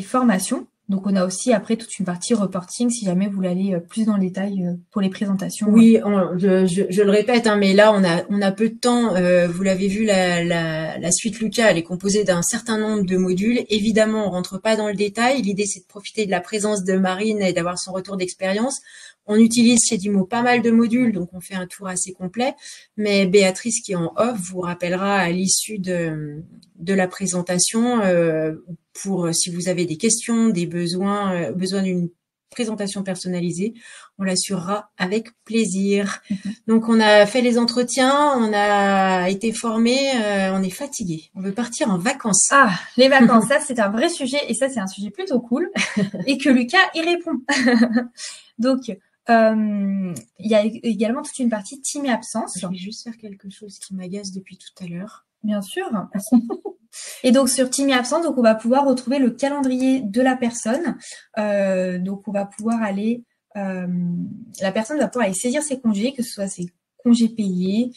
formation. Donc on a aussi après toute une partie reporting si jamais vous voulez aller plus dans le détail pour les présentations. Oui, je le répète, hein, mais là on a peu de temps. Vous l'avez vu, la suite Lucas, elle est composée d'un certain nombre de modules. Évidemment, on rentre pas dans le détail. L'idée c'est de profiter de la présence de Marine et d'avoir son retour d'expérience. On utilise chez Dimo pas mal de modules, donc on fait un tour assez complet. Mais Béatrice, qui est en off, vous rappellera à l'issue de la présentation pour si vous avez des questions, des besoin d'une présentation personnalisée, on l'assurera avec plaisir. Donc on a fait les entretiens, on a été formés, on est fatigué. On veut partir en vacances. Ah, les vacances, ça c'est un vrai sujet et ça c'est un sujet plutôt cool et que Lucas y répond. Donc il y a également toute une partie team et absence. Je vais juste faire quelque chose qui m'agace depuis tout à l'heure. Bien sûr. Et donc sur team et absence, donc on va pouvoir retrouver le calendrier de la personne. Donc on va pouvoir aller, la personne va pouvoir aller saisir ses congés, que ce soit ses congés payés,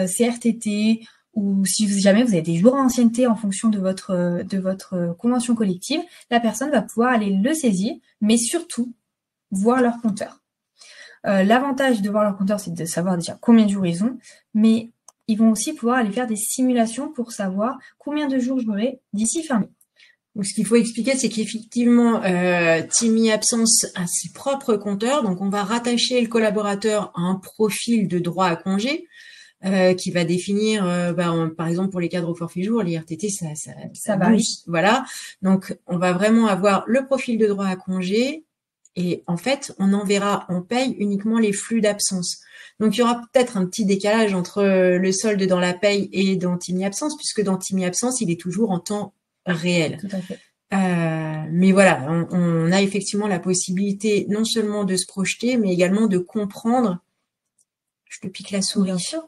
ses RTT, ou si jamais vous avez des jours d'ancienneté en fonction de votre convention collective, la personne va pouvoir aller le saisir, mais surtout voir leur compteur. L'avantage de voir leur compteur, c'est de savoir déjà combien de jours ils ont, mais ils vont aussi pouvoir aller faire des simulations pour savoir combien de jours j'aurai d'ici fin mai. Donc, ce qu'il faut expliquer, c'est qu'effectivement, Team Absence a ses propres compteurs. Donc, on va rattacher le collaborateur à un profil de droit à congé qui va définir, par exemple, pour les cadres au forfait jour, les RTT, ça varie. Voilà. Donc, on va vraiment avoir le profil de droit à congé. Et en fait, on paye uniquement les flux d'absence. Donc, il y aura peut-être un petit décalage entre le solde dans la paye et dans Team Absence, puisque dans Team Absence, il est toujours en temps réel. Tout à fait. Mais voilà, on a effectivement la possibilité non seulement de se projeter, mais également de comprendre. Je te pique la souris. Bien sûr.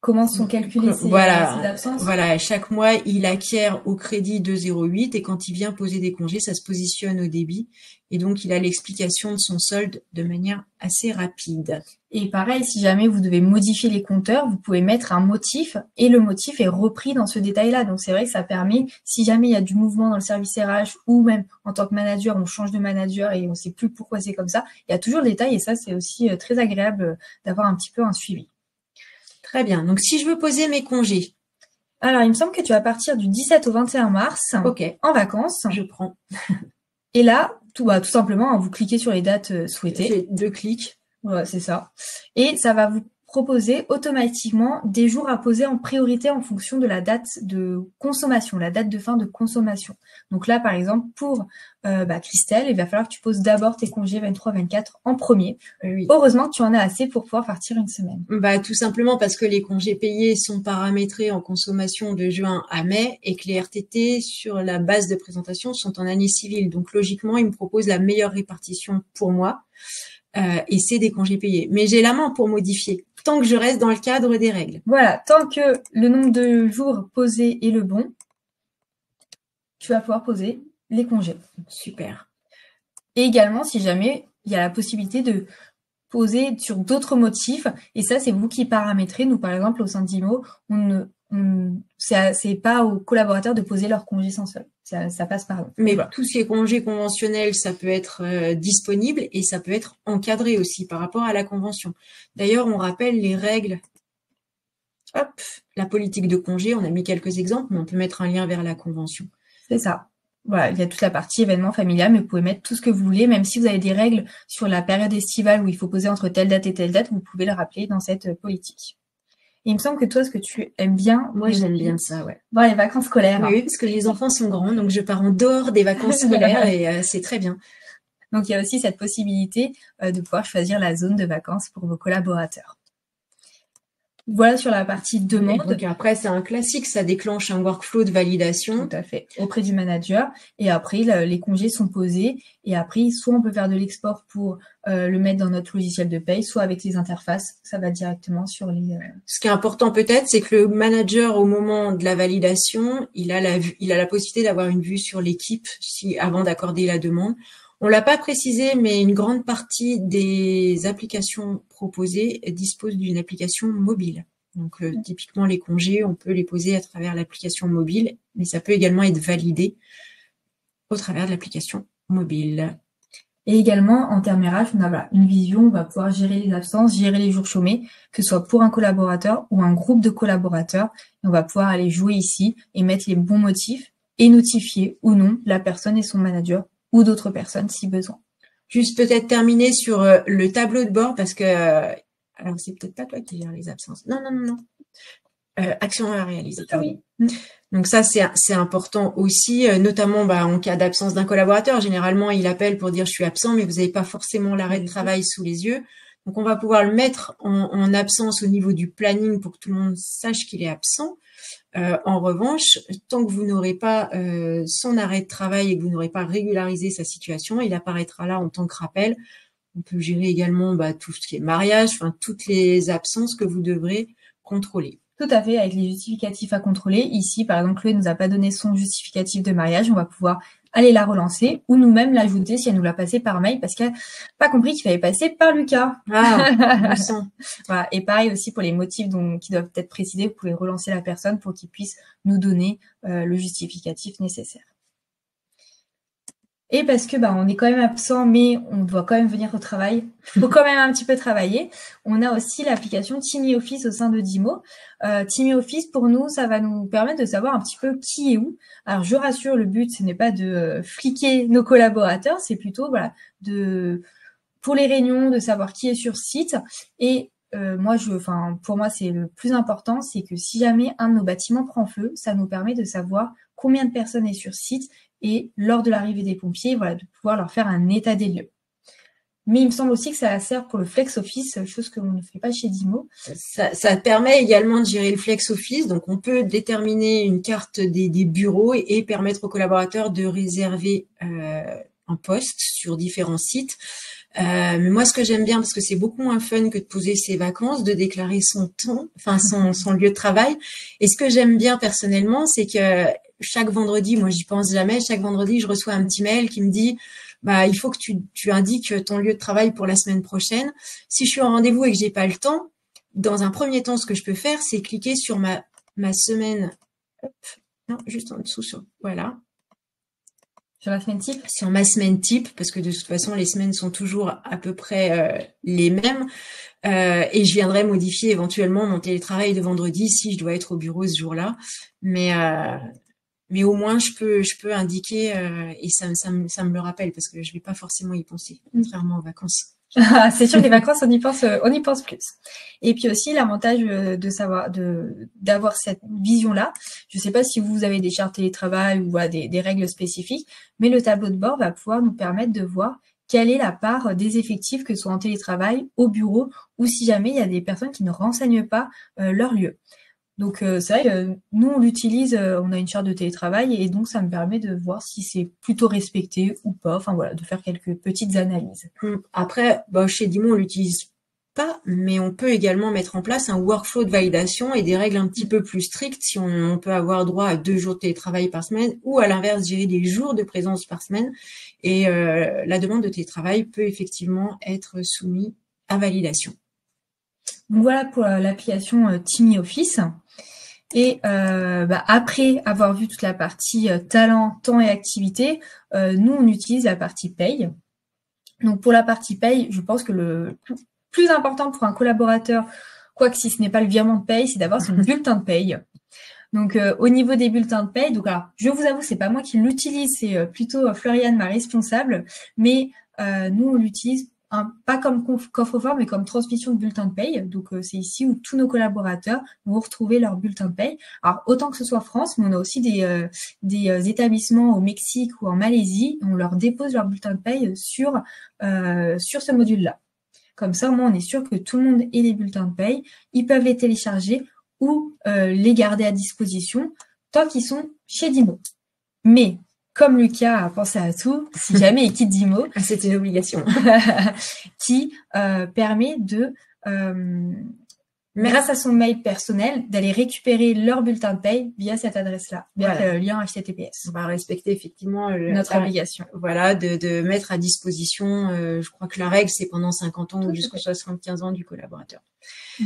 comment sont calculées ces absences? Voilà, chaque mois, il acquiert au crédit 2,08 et quand il vient poser des congés, ça se positionne au débit. Et donc, il a l'explication de son solde de manière assez rapide. Et pareil, si jamais vous devez modifier les compteurs, vous pouvez mettre un motif et le motif est repris dans ce détail-là. Donc, c'est vrai que ça permet, si jamais il y a du mouvement dans le service RH ou même en tant que manager, on change de manager et on ne sait plus pourquoi c'est comme ça, il y a toujours le détail et ça, c'est aussi très agréable d'avoir un petit peu un suivi. Très bien. Donc, si je veux poser mes congés. Alors, il me semble que tu vas partir du 17 au 21 mars en vacances. Je prends. Et là, tout simplement, vous cliquez sur les dates souhaitées. J'ai 2 clics. Voilà, c'est ça. Et ça va vous proposer automatiquement des jours à poser en priorité en fonction de la date de consommation, la date de fin de consommation. Donc là, par exemple, pour Christelle, il va falloir que tu poses d'abord tes congés 23-24 en premier. Oui. Heureusement que tu en as assez pour pouvoir partir une semaine. Tout simplement parce que les congés payés sont paramétrés en consommation de juin à mai et que les RTT sur la base de présentation sont en année civile. Donc logiquement, ils me proposent la meilleure répartition pour moi. Et c'est des congés payés. Mais j'ai la main pour modifier, tant que je reste dans le cadre des règles. Voilà, tant que le nombre de jours posés est le bon, tu vas pouvoir poser les congés. Super. Et également, si jamais il y a la possibilité de poser sur d'autres motifs, et ça, c'est vous qui paramétrez. Nous, par exemple, au sein d'IMO, c'est pas aux collaborateurs de poser leurs congés sans solde. Ça passe par là. Mais tous ces congés conventionnels, ça peut être disponible et ça peut être encadré aussi par rapport à la convention. D'ailleurs, on rappelle les règles. Hop, la politique de congé, on a mis quelques exemples, mais on peut mettre un lien vers la convention. C'est ça. Voilà, il y a toute la partie événement familial, mais vous pouvez mettre tout ce que vous voulez, même si vous avez des règles sur la période estivale où il faut poser entre telle date et telle date, vous pouvez le rappeler dans cette politique. Et il me semble que toi, ce que tu aimes bien... Moi, j'aime bien ça, ouais. Bon, les vacances scolaires. Oui, parce que les enfants sont grands, donc je pars en dehors des vacances scolaires et c'est très bien. Donc, il y a aussi cette possibilité de pouvoir choisir la zone de vacances pour vos collaborateurs. Voilà sur la partie demande. Donc après, c'est un classique, ça déclenche un workflow de validation. Tout à fait. Auprès du manager. Et après, les congés sont posés. Et après, soit on peut faire de l'export pour le mettre dans notre logiciel de paye, soit avec les interfaces, ça va directement sur les... Ce qui est important peut-être, c'est que le manager, au moment de la validation, il a la possibilité d'avoir une vue sur l'équipe avant d'accorder la demande. On l'a pas précisé, mais une grande partie des applications proposées disposent d'une application mobile. Donc, typiquement, les congés, on peut les poser à travers l'application mobile, mais ça peut également être validé au travers de l'application mobile. Et également, en termes RH, on a une vision, on va pouvoir gérer les absences, gérer les jours chômés, que ce soit pour un collaborateur ou un groupe de collaborateurs. Et on va pouvoir aller jouer ici et mettre les bons motifs et notifier ou non la personne et son manager ou d'autres personnes si besoin. Juste peut-être terminer sur le tableau de bord parce que alors c'est peut-être pas toi qui gères les absences. Non. Action à réaliser. Ah oui. Donc ça c'est important aussi, notamment en cas d'absence d'un collaborateur. Généralement il appelle pour dire je suis absent, mais vous n'avez pas forcément l'arrêt de travail sous les yeux. Donc on va pouvoir le mettre en absence au niveau du planning pour que tout le monde sache qu'il est absent. En revanche, tant que vous n'aurez pas son arrêt de travail et que vous n'aurez pas régularisé sa situation, il apparaîtra là en tant que rappel. On peut gérer également tout ce qui est mariage, toutes les absences que vous devrez contrôler. Tout à fait, avec les justificatifs à contrôler. Ici, par exemple, Chloé nous a pas donné son justificatif de mariage, on va pouvoir aller la relancer ou nous-mêmes l'ajouter si elle nous l'a passé par mail parce qu'elle n'a pas compris qu'il fallait passer par Lucas. Ah, je sens. Voilà. Et pareil aussi pour les motifs qui doivent être précisés, vous pouvez relancer la personne pour qu'il puisse nous donner le justificatif nécessaire. Et parce que on est quand même absent, mais on doit quand même venir au travail. Il faut quand même un petit peu travailler. On a aussi l'application Teamy Office au sein de DIMO. Teamy Office, pour nous, ça va nous permettre de savoir un petit peu qui est où. Alors, je rassure, le but, ce n'est pas de fliquer nos collaborateurs, c'est plutôt pour les réunions, de savoir qui est sur site. Et pour moi, c'est le plus important, c'est que si jamais un de nos bâtiments prend feu, ça nous permet de savoir combien de personnes est sur site et lors de l'arrivée des pompiers, de pouvoir leur faire un état des lieux. Mais il me semble aussi que ça sert pour le flex office, chose que l'on ne fait pas chez DIMO. Ça permet également de gérer le flex office. Donc, on peut déterminer une carte des bureaux et permettre aux collaborateurs de réserver un poste sur différents sites. Mais moi, ce que j'aime bien, parce que c'est beaucoup moins fun que de poser ses vacances, de déclarer son temps, enfin son lieu de travail. Et ce que j'aime bien personnellement, c'est que chaque vendredi, moi j'y pense jamais, chaque vendredi, je reçois un petit mail qui me dit bah il faut que tu indiques ton lieu de travail pour la semaine prochaine. Si je suis en rendez-vous et que j'ai pas le temps, dans un premier temps, ce que je peux faire, c'est cliquer sur ma semaine. Hop, non, juste en dessous voilà. Sur la semaine type? Sur ma semaine type, parce que de toute façon, les semaines sont toujours à peu près les mêmes. Et je viendrai modifier éventuellement mon télétravail de vendredi si je dois être au bureau ce jour-là. Mais au moins, je peux indiquer et ça me le rappelle parce que je vais pas forcément y penser, contrairement aux vacances. C'est sûr que les vacances, on y pense plus. Et puis aussi, l'avantage d'avoir cette vision-là. Je ne sais pas si vous avez des chartes télétravail ou des règles spécifiques, mais le tableau de bord va pouvoir nous permettre de voir quelle est la part des effectifs que sont en télétravail au bureau ou si jamais il y a des personnes qui ne renseignent pas leur lieu. Donc, c'est vrai que nous, on l'utilise, on a une charte de télétravail et donc ça me permet de voir si c'est plutôt respecté ou pas. Enfin, voilà, de faire quelques petites analyses. Après, chez Dimon, on l'utilise pas, mais on peut également mettre en place un workflow de validation et des règles un petit peu plus strictes si on peut avoir droit à 2 jours de télétravail par semaine ou à l'inverse, gérer des jours de présence par semaine. Et la demande de télétravail peut effectivement être soumise à validation. Donc voilà pour l'application TinyOffice. Et après avoir vu toute la partie talent, temps et activité, nous on utilise la partie paye. Donc pour la partie paye, je pense que le plus important pour un collaborateur, quoique si ce n'est pas le virement de paye, c'est d'avoir son bulletin de paye. Donc au niveau des bulletins de paye, donc alors je vous avoue, c'est pas moi qui l'utilise, c'est plutôt Floriane, ma responsable, mais nous on l'utilise pas comme coffre-fort, mais comme transmission de bulletin de paye. Donc, c'est ici où tous nos collaborateurs vont retrouver leur bulletin de paye. Alors, autant que ce soit France, mais on a aussi des établissements au Mexique ou en Malaisie. On leur dépose leur bulletin de paye sur ce module-là. Comme ça, au moins, on est sûr que tout le monde ait les bulletins de paye. Ils peuvent les télécharger ou les garder à disposition tant qu'ils sont chez Dimo. Mais comme Lucas a pensé à tout, si jamais il quitte Dimo, c'est une obligation, qui permet de, grâce à son mail personnel, d'aller récupérer leur bulletin de paye via cette adresse-là, via le lien HTTPS. On va respecter effectivement notre obligation. Voilà, de mettre à disposition, je crois que la règle, c'est pendant 50 ans ou jusqu'aux 75 ans du collaborateur.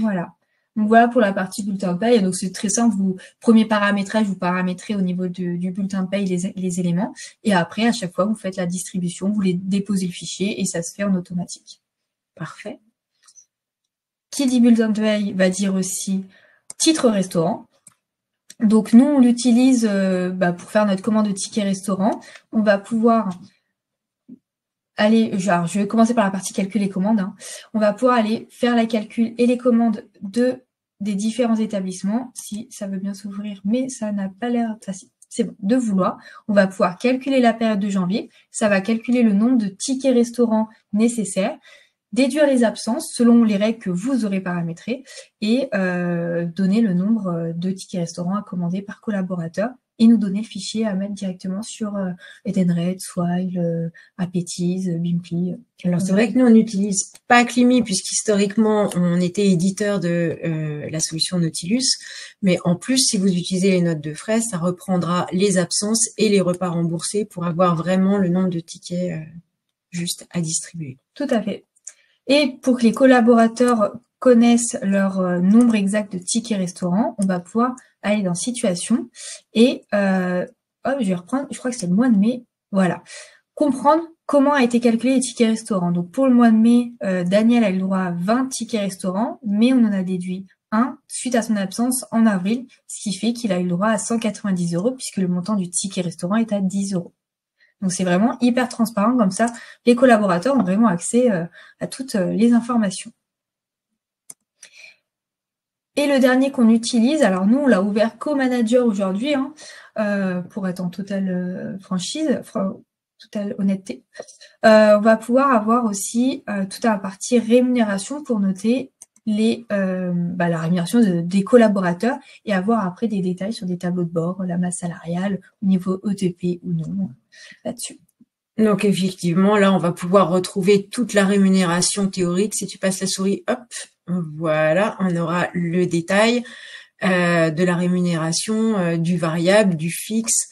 Voilà. Donc voilà pour la partie bulletin de paye. Donc c'est très simple. Premier paramétrage, vous paramétrez au niveau du bulletin de paye les éléments. Et après, à chaque fois, vous faites la distribution, vous les déposez le fichier et ça se fait en automatique. Parfait. Qui dit bulletin de paye va dire aussi titre restaurant. Donc nous, on l'utilise pour faire notre commande de ticket restaurant. On va pouvoir aller, je vais commencer par la partie calcul et commandes. On va pouvoir aller faire la calcul et les commandes des différents établissements, si ça veut bien s'ouvrir, mais ça n'a pas l'air facile. C'est bon, de vouloir. On va pouvoir calculer la période de janvier. Ça va calculer le nombre de tickets restaurants nécessaires, déduire les absences selon les règles que vous aurez paramétrées et donner le nombre de tickets restaurants à commander par collaborateur et nous donner le fichier à mettre directement sur Edenred, Swile, Appetiz, Bimply. Alors c'est vrai que nous on n'utilise pas Climi puisqu'historiquement on était éditeur de la solution Nautilus, mais en plus si vous utilisez les notes de frais, ça reprendra les absences et les repas remboursés pour avoir vraiment le nombre de tickets juste à distribuer. Tout à fait. Et pour que les collaborateurs connaissent leur nombre exact de tickets restaurants, on va pouvoir aller dans situation et je vais reprendre, je crois que c'est le mois de mai, voilà. Comprendre comment a été calculé les tickets restaurants. Donc pour le mois de mai, Daniel a eu le droit à 20 tickets restaurants, mais on en a déduit un suite à son absence en avril, ce qui fait qu'il a eu le droit à 190 € puisque le montant du ticket restaurant est à 10 €. Donc c'est vraiment hyper transparent, comme ça les collaborateurs ont vraiment accès à toutes les informations. Et le dernier qu'on utilise, alors nous on l'a ouvert qu'au manager aujourd'hui, pour être en totale franchise, totale honnêteté. On va pouvoir avoir aussi toute la partie rémunération pour noter la rémunération des collaborateurs et avoir après des détails sur des tableaux de bord, la masse salariale, au niveau ETP ou non, là-dessus. Donc effectivement, là, on va pouvoir retrouver toute la rémunération théorique. Si tu passes la souris, hop, voilà, on aura le détail de la rémunération, du variable, du fixe,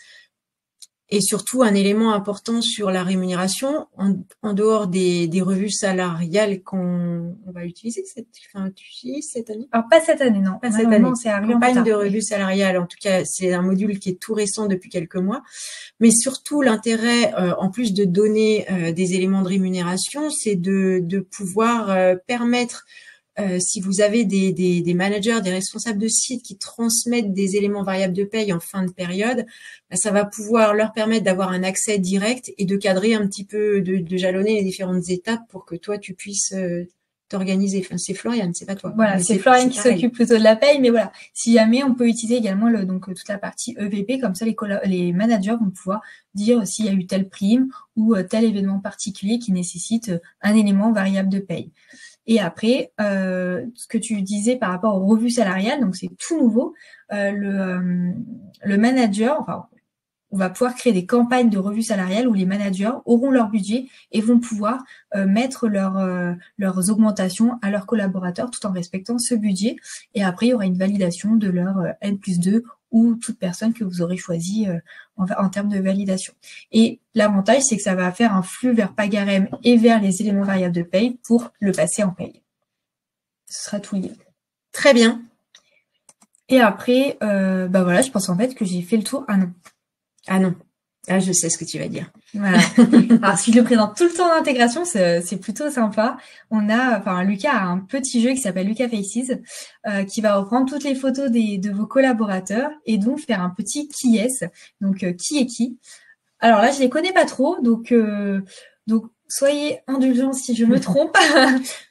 et surtout un élément important sur la rémunération, en dehors des revues salariales qu'on va utiliser tu utilises cette année? Alors, pas cette année, non. Pas cette année. C'est arrivé en Campagne plus de tard. revue salariale, en tout cas, c'est un module qui est tout récent depuis quelques mois. Mais surtout, l'intérêt, en plus de donner des éléments de rémunération, c'est de pouvoir permettre, si vous avez des managers, des responsables de site qui transmettent des éléments variables de paye en fin de période, ça va pouvoir leur permettre d'avoir un accès direct et de cadrer un petit peu, de jalonner les différentes étapes pour que toi, tu puisses t'organiser. Enfin, c'est Floriane, c'est pas toi. Voilà, Mais c'est Floriane qui pareil. s'occupe plutôt de la paye, mais voilà. Si jamais on peut utiliser également toute la partie EVP, comme ça les managers vont pouvoir dire s'il y a eu telle prime ou tel événement particulier qui nécessite un élément variable de paye. Et après, ce que tu disais par rapport aux revues salariales, donc c'est tout nouveau. Le manager, enfin, on va pouvoir créer des campagnes de revues salariales où les managers auront leur budget et vont pouvoir mettre leurs augmentations à leurs collaborateurs tout en respectant ce budget. Et après, il y aura une validation de leur N+2 ou toute personne que vous aurez choisi en termes de validation. Et l'avantage, c'est que ça va faire un flux vers Pagarem et vers les éléments variables de paye pour le passer en paye. Ce sera tout lié. Très bien. Et après, voilà, je pense en fait que j'ai fait le tour. Ah non. Ah non. Ah, je sais ce que tu vas dire. Voilà. Alors, si je le présente tout le temps en intégration, c'est plutôt sympa. Lucas a un petit jeu qui s'appelle Lucas Faces, qui va reprendre toutes les photos de vos collaborateurs et donc faire un petit qui est. Donc, qui est qui. Alors là, je les connais pas trop, donc soyez indulgents si je me trompe.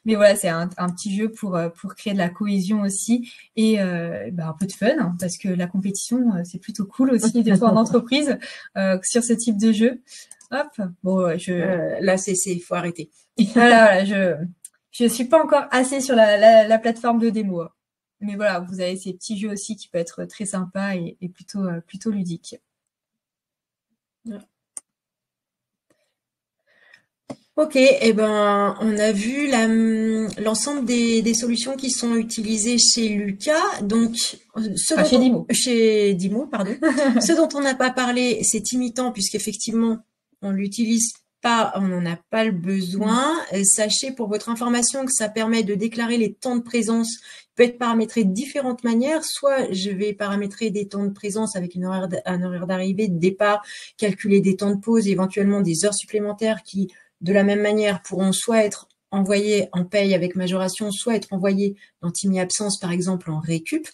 Mais voilà, c'est un petit jeu pour créer de la cohésion aussi et un peu de fun, hein, parce que la compétition, c'est plutôt cool aussi des fois en entreprise sur ce type de jeu. Hop, bon, là, faut arrêter. Voilà, je suis pas encore assez sur la plateforme de démo. Mais voilà, vous avez ces petits jeux aussi qui peuvent être très sympas et plutôt ludiques. Ok, on a vu l'ensemble des solutions qui sont utilisées chez Lucas. Donc, chez Dimo, pardon. Ce dont on n'a pas parlé, c'est Imitant, puisqu'effectivement, on l'utilise pas, on n'en a pas le besoin. Sachez pour votre information que ça permet de déclarer les temps de présence. Il peut être paramétré de différentes manières. Soit je vais paramétrer des temps de présence avec un horaire d'arrivée, de départ, calculer des temps de pause, éventuellement des heures supplémentaires qui de la même manière, pourront soit être envoyés en paye avec majoration, soit être envoyés dans Timmy Absence, par exemple, en récup.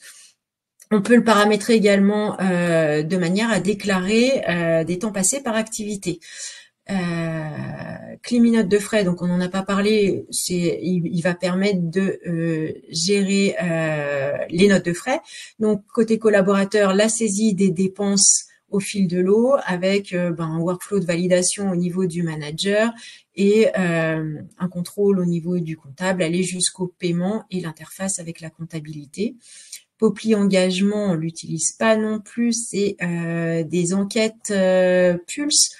On peut le paramétrer également de manière à déclarer des temps passés par activité. Climinote de frais, donc on n'en a pas parlé, il va permettre de gérer les notes de frais. Donc côté collaborateur, la saisie des dépenses au fil de l'eau avec un workflow de validation au niveau du manager et un contrôle au niveau du comptable, aller jusqu'au paiement et l'interface avec la comptabilité. Popli engagement, on l'utilise pas non plus, c'est des enquêtes Pulse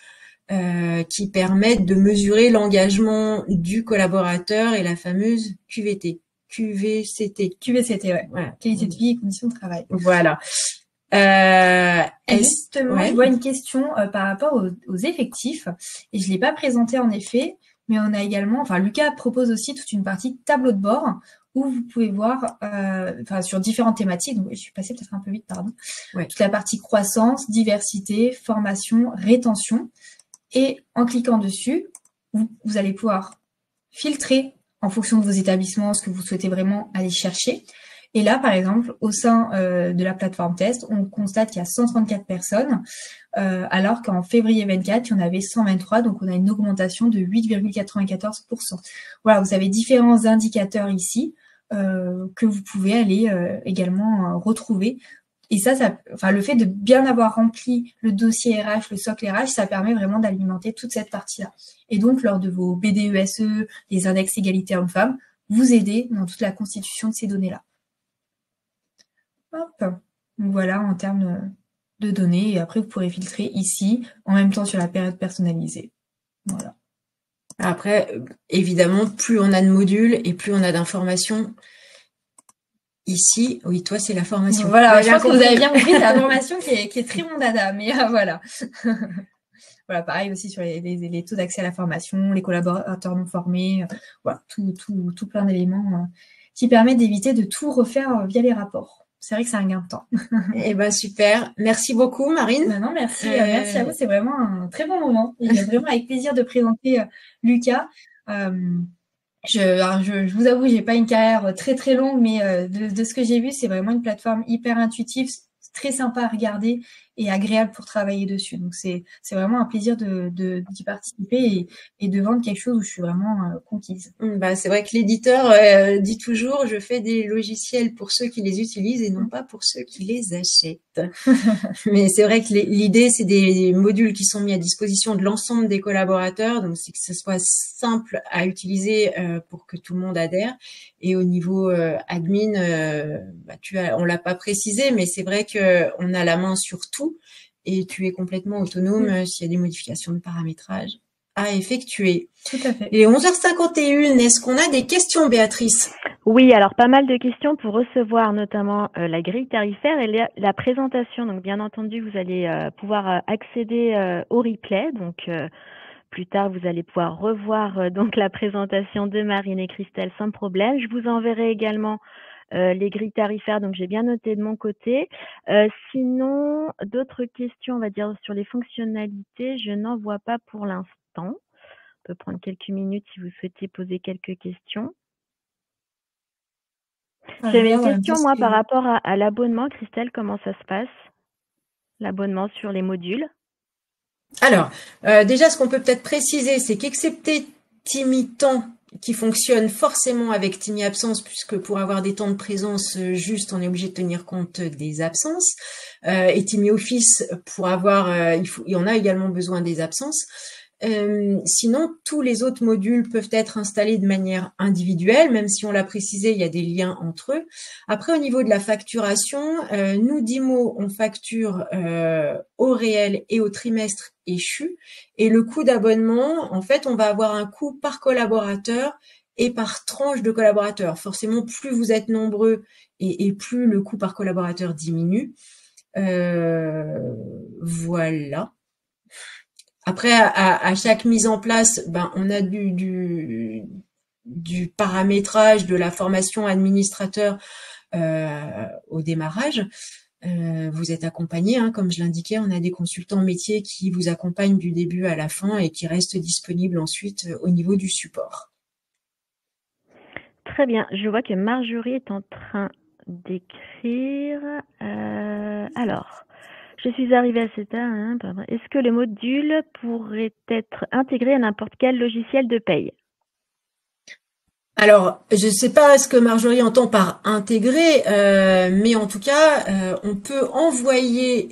qui permettent de mesurer l'engagement du collaborateur et la fameuse QVT. QVCT, ouais. Voilà. Qualité de vie et conditions de travail. Voilà. Justement, je vois une question par rapport aux effectifs, et je l'ai pas présenté en effet, mais on a également, Lucas propose aussi toute une partie tableau de bord où vous pouvez voir, sur différentes thématiques, donc je suis passée peut-être un peu vite, pardon, toute la partie croissance, diversité, formation, rétention, et en cliquant dessus, vous allez pouvoir filtrer en fonction de vos établissements ce que vous souhaitez vraiment aller chercher. Et là, par exemple, au sein de la plateforme test, on constate qu'il y a 134 personnes, alors qu'en février 24, il y en avait 123, donc on a une augmentation de 8,94%. Voilà, vous avez différents indicateurs ici que vous pouvez aller également retrouver. Et le fait de bien avoir rempli le dossier RH, le socle RH, ça permet vraiment d'alimenter toute cette partie-là. Et donc, lors de vos BDESE, les index égalité hommes-femmes, vous aider dans toute la constitution de ces données-là. Hop. Donc voilà, en termes de données. Et après, vous pourrez filtrer ici, en même temps sur la période personnalisée. Voilà. Après, évidemment, plus on a de modules et plus on a d'informations. Ici, oui, toi, c'est la formation. Voilà, je pense que vous avez bien compris, c'est la formation qui est très mon dada, mais voilà. Voilà, pareil aussi sur les taux d'accès à la formation, les collaborateurs non formés, voilà, tout plein d'éléments qui permettent d'éviter de tout refaire via les rapports. C'est vrai que c'est un gain de temps. Eh ben super. Merci beaucoup, Marine. Non, merci à vous. C'est vraiment un très bon moment. Et vraiment avec plaisir de présenter Lucas. Je vous avoue, j'ai pas une carrière très très longue, mais de ce que j'ai vu, c'est vraiment une plateforme hyper intuitive, très sympa à regarder et agréable pour travailler dessus. Donc c'est vraiment un plaisir d'y participer et de vendre quelque chose où je suis vraiment conquise. Bah, c'est vrai que l'éditeur dit toujours, je fais des logiciels pour ceux qui les utilisent et non pas pour ceux qui les achètent. Mais c'est vrai que l'idée, c'est des modules qui sont mis à disposition de l'ensemble des collaborateurs. Donc, c'est que ce soit simple à utiliser pour que tout le monde adhère. Et au niveau admin, on l'a pas précisé, mais c'est vrai que on a la main sur tout et tu es complètement autonome s'il y a des modifications de paramétrage à effectuer. Tout à fait. Et 11h51, est-ce qu'on a des questions, Béatrice? Oui, alors pas mal de questions pour recevoir notamment la grille tarifaire et la présentation. Donc bien entendu, vous allez pouvoir accéder au replay. Donc plus tard, vous allez pouvoir revoir donc la présentation de Marine et Christelle sans problème. Je vous enverrai également les grilles tarifaires, donc j'ai bien noté de mon côté. Sinon, d'autres questions, on va dire, sur les fonctionnalités, je n'en vois pas pour l'instant. On peut prendre quelques minutes si vous souhaitez poser quelques questions. J'avais une question, moi, par rapport à l'abonnement. Christelle, comment ça se passe? L'abonnement sur les modules? Alors, déjà, ce qu'on peut peut-être préciser, c'est qu'excepté Timmy Temps, qui fonctionne forcément avec Timmy Absence, puisque pour avoir des temps de présence juste, on est obligé de tenir compte des absences. Et Timmy Office, pour avoir, il y en a également besoin des absences. Sinon, tous les autres modules peuvent être installés de manière individuelle, même si on l'a précisé, il y a des liens entre eux. Après, au niveau de la facturation, nous, Dimo, on facture au réel et au trimestre échu. Et le coût d'abonnement, en fait, on va avoir un coût par collaborateur et par tranche de collaborateurs. Forcément, plus vous êtes nombreux et plus le coût par collaborateur diminue. Voilà. Après, à chaque mise en place, on a du paramétrage, de la formation administrateur au démarrage. Vous êtes accompagné, comme je l'indiquais, on a des consultants métiers qui vous accompagnent du début à la fin et qui restent disponibles ensuite au niveau du support. Très bien. Je vois que Marjorie est en train d'écrire. Alors, je suis arrivée à cette heure. Est-ce que le module pourrait être intégré à n'importe quel logiciel de paye? Alors, je ne sais pas ce que Marjorie entend par intégrer, mais en tout cas, on peut envoyer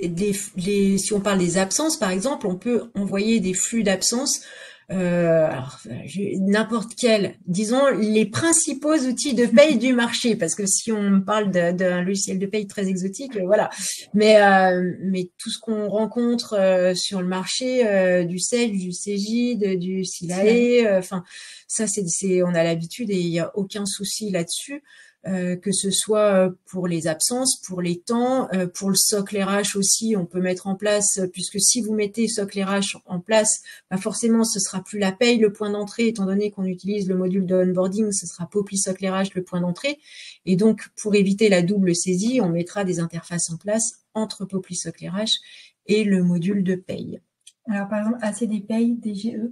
si on parle des absences, par exemple, on peut envoyer des flux d'absences. N'importe quel, disons les principaux outils de paye du marché, parce que si on parle d'un logiciel de paye très exotique, voilà. Mais tout ce qu'on rencontre sur le marché, du SEC, du CEGID, du SILAE, ça on a l'habitude et il n'y a aucun souci là-dessus. Que ce soit pour les absences, pour les temps, pour le socle RH aussi, on peut mettre en place, puisque si vous mettez socle RH en place, forcément ce sera plus la paye le point d'entrée, étant donné qu'on utilise le module de onboarding, ce sera Poppy socle RH le point d'entrée. Et donc pour éviter la double saisie, on mettra des interfaces en place entre Poppy socle RH et le module de paye. Alors par exemple, ACD Paye, DGE.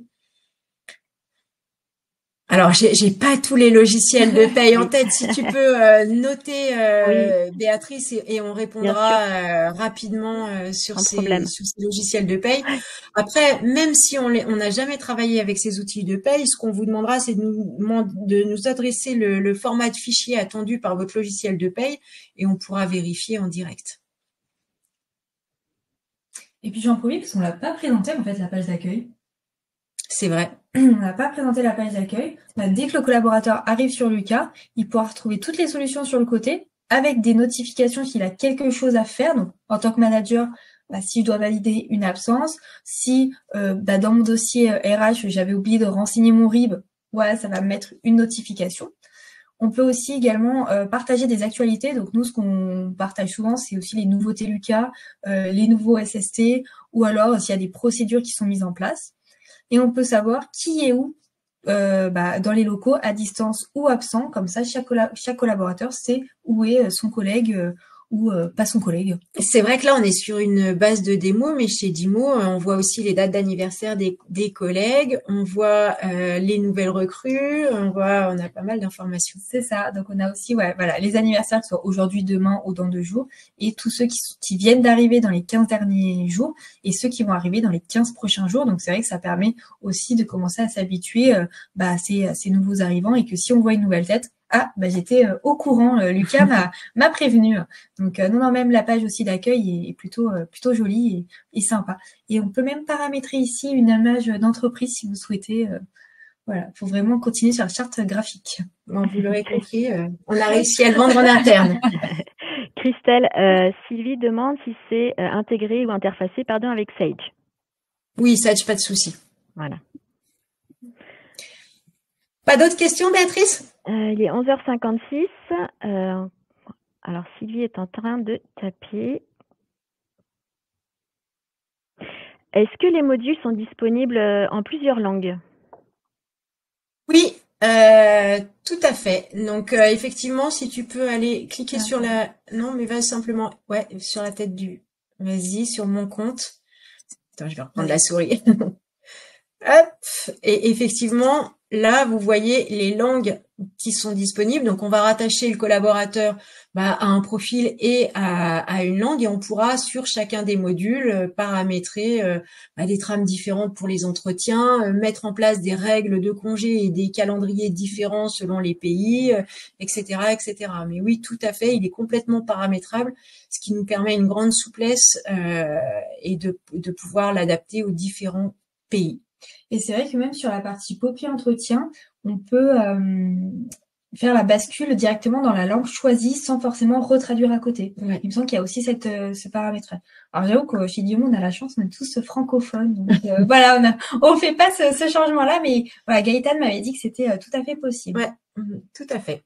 Alors, j'ai pas tous les logiciels de paye en tête. Si tu peux noter, Oui. Béatrice, et on répondra rapidement sur ces logiciels de paye. Après, même si on n'a jamais travaillé avec ces outils de paye, ce qu'on vous demandera, c'est de nous adresser le format de fichier attendu par votre logiciel de paye et on pourra vérifier en direct. Et puis j'en profite parce qu'on l'a pas présenté en fait la page d'accueil. C'est vrai. On n'a pas présenté la page d'accueil. Dès que le collaborateur arrive sur Lucas, il pourra retrouver toutes les solutions sur le côté avec des notifications s'il a quelque chose à faire. Donc, en tant que manager, si je dois valider une absence, si dans mon dossier RH, j'avais oublié de renseigner mon RIB, ouais, ça va me mettre une notification. On peut aussi également partager des actualités. Donc nous, ce qu'on partage souvent, c'est aussi les nouveautés Lucas, les nouveaux SST, ou alors s'il y a des procédures qui sont mises en place. Et on peut savoir qui est où dans les locaux, à distance ou absent. Comme ça, chaque collaborateur sait où est son collègue ou pas son collègue. C'est vrai que là, on est sur une base de démo, mais chez Dimo, on voit aussi les dates d'anniversaire des collègues, on voit les nouvelles recrues, on a pas mal d'informations. C'est ça. Donc, on a aussi les anniversaires qui sont aujourd'hui, demain ou dans 2 jours, et tous ceux qui viennent d'arriver dans les 15 derniers jours et ceux qui vont arriver dans les 15 prochains jours. Donc, c'est vrai que ça permet aussi de commencer à s'habituer à ces nouveaux arrivants, et que si on voit une nouvelle tête, j'étais au courant, Lucas m'a prévenu. Donc non, même la page aussi d'accueil est plutôt jolie et sympa. Et on peut même paramétrer ici une image d'entreprise si vous souhaitez. Voilà, faut vraiment continuer sur la charte graphique. Bon, vous l'aurez compris, on a réussi à le vendre en interne. Christelle, Sylvie demande si c'est intégré ou interfacé, avec Sage. Oui, Sage, pas de souci. Voilà. Pas d'autres questions, Béatrice? Il est 11h56. Alors, Sylvie est en train de taper. Est-ce que les modules sont disponibles en plusieurs langues? Oui, tout à fait. Donc, effectivement, si tu peux aller cliquer sur la... Non, mais va simplement... Ouais, sur la tête du... Vas-y, sur mon compte. Attends, je vais reprendre la souris. Hop, et effectivement, là, vous voyez les langues qui sont disponibles. Donc, on va rattacher le collaborateur à un profil et à une langue, et on pourra, sur chacun des modules, paramétrer des trames différentes pour les entretiens, mettre en place des règles de congé et des calendriers différents selon les pays, etc., etc. Mais oui, tout à fait, il est complètement paramétrable, ce qui nous permet une grande souplesse et de pouvoir l'adapter aux différents pays. Et c'est vrai que même sur la partie Poppy entretien, on peut faire la bascule directement dans la langue choisie sans forcément retraduire à côté. Ouais. Il me semble qu'il y a aussi ce paramétrage. Alors j'avoue que chez Dimo, on a la chance, on est tous francophones. Donc on fait pas ce changement-là, mais voilà, Gaëtan m'avait dit que c'était tout à fait possible. Ouais, tout à fait.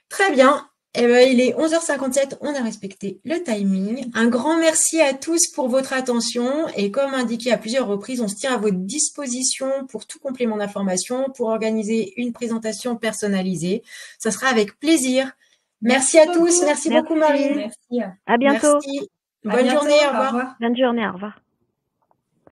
Très bien. Eh ben, il est 11h57, on a respecté le timing. Un grand merci à tous pour votre attention, et comme indiqué à plusieurs reprises, on se tient à votre disposition pour tout complément d'information, pour organiser une présentation personnalisée. Ça sera avec plaisir. Merci à tous. Merci beaucoup, Marie. Merci. À bientôt. Merci. Bonne journée. Au revoir. Bonne journée. Au revoir.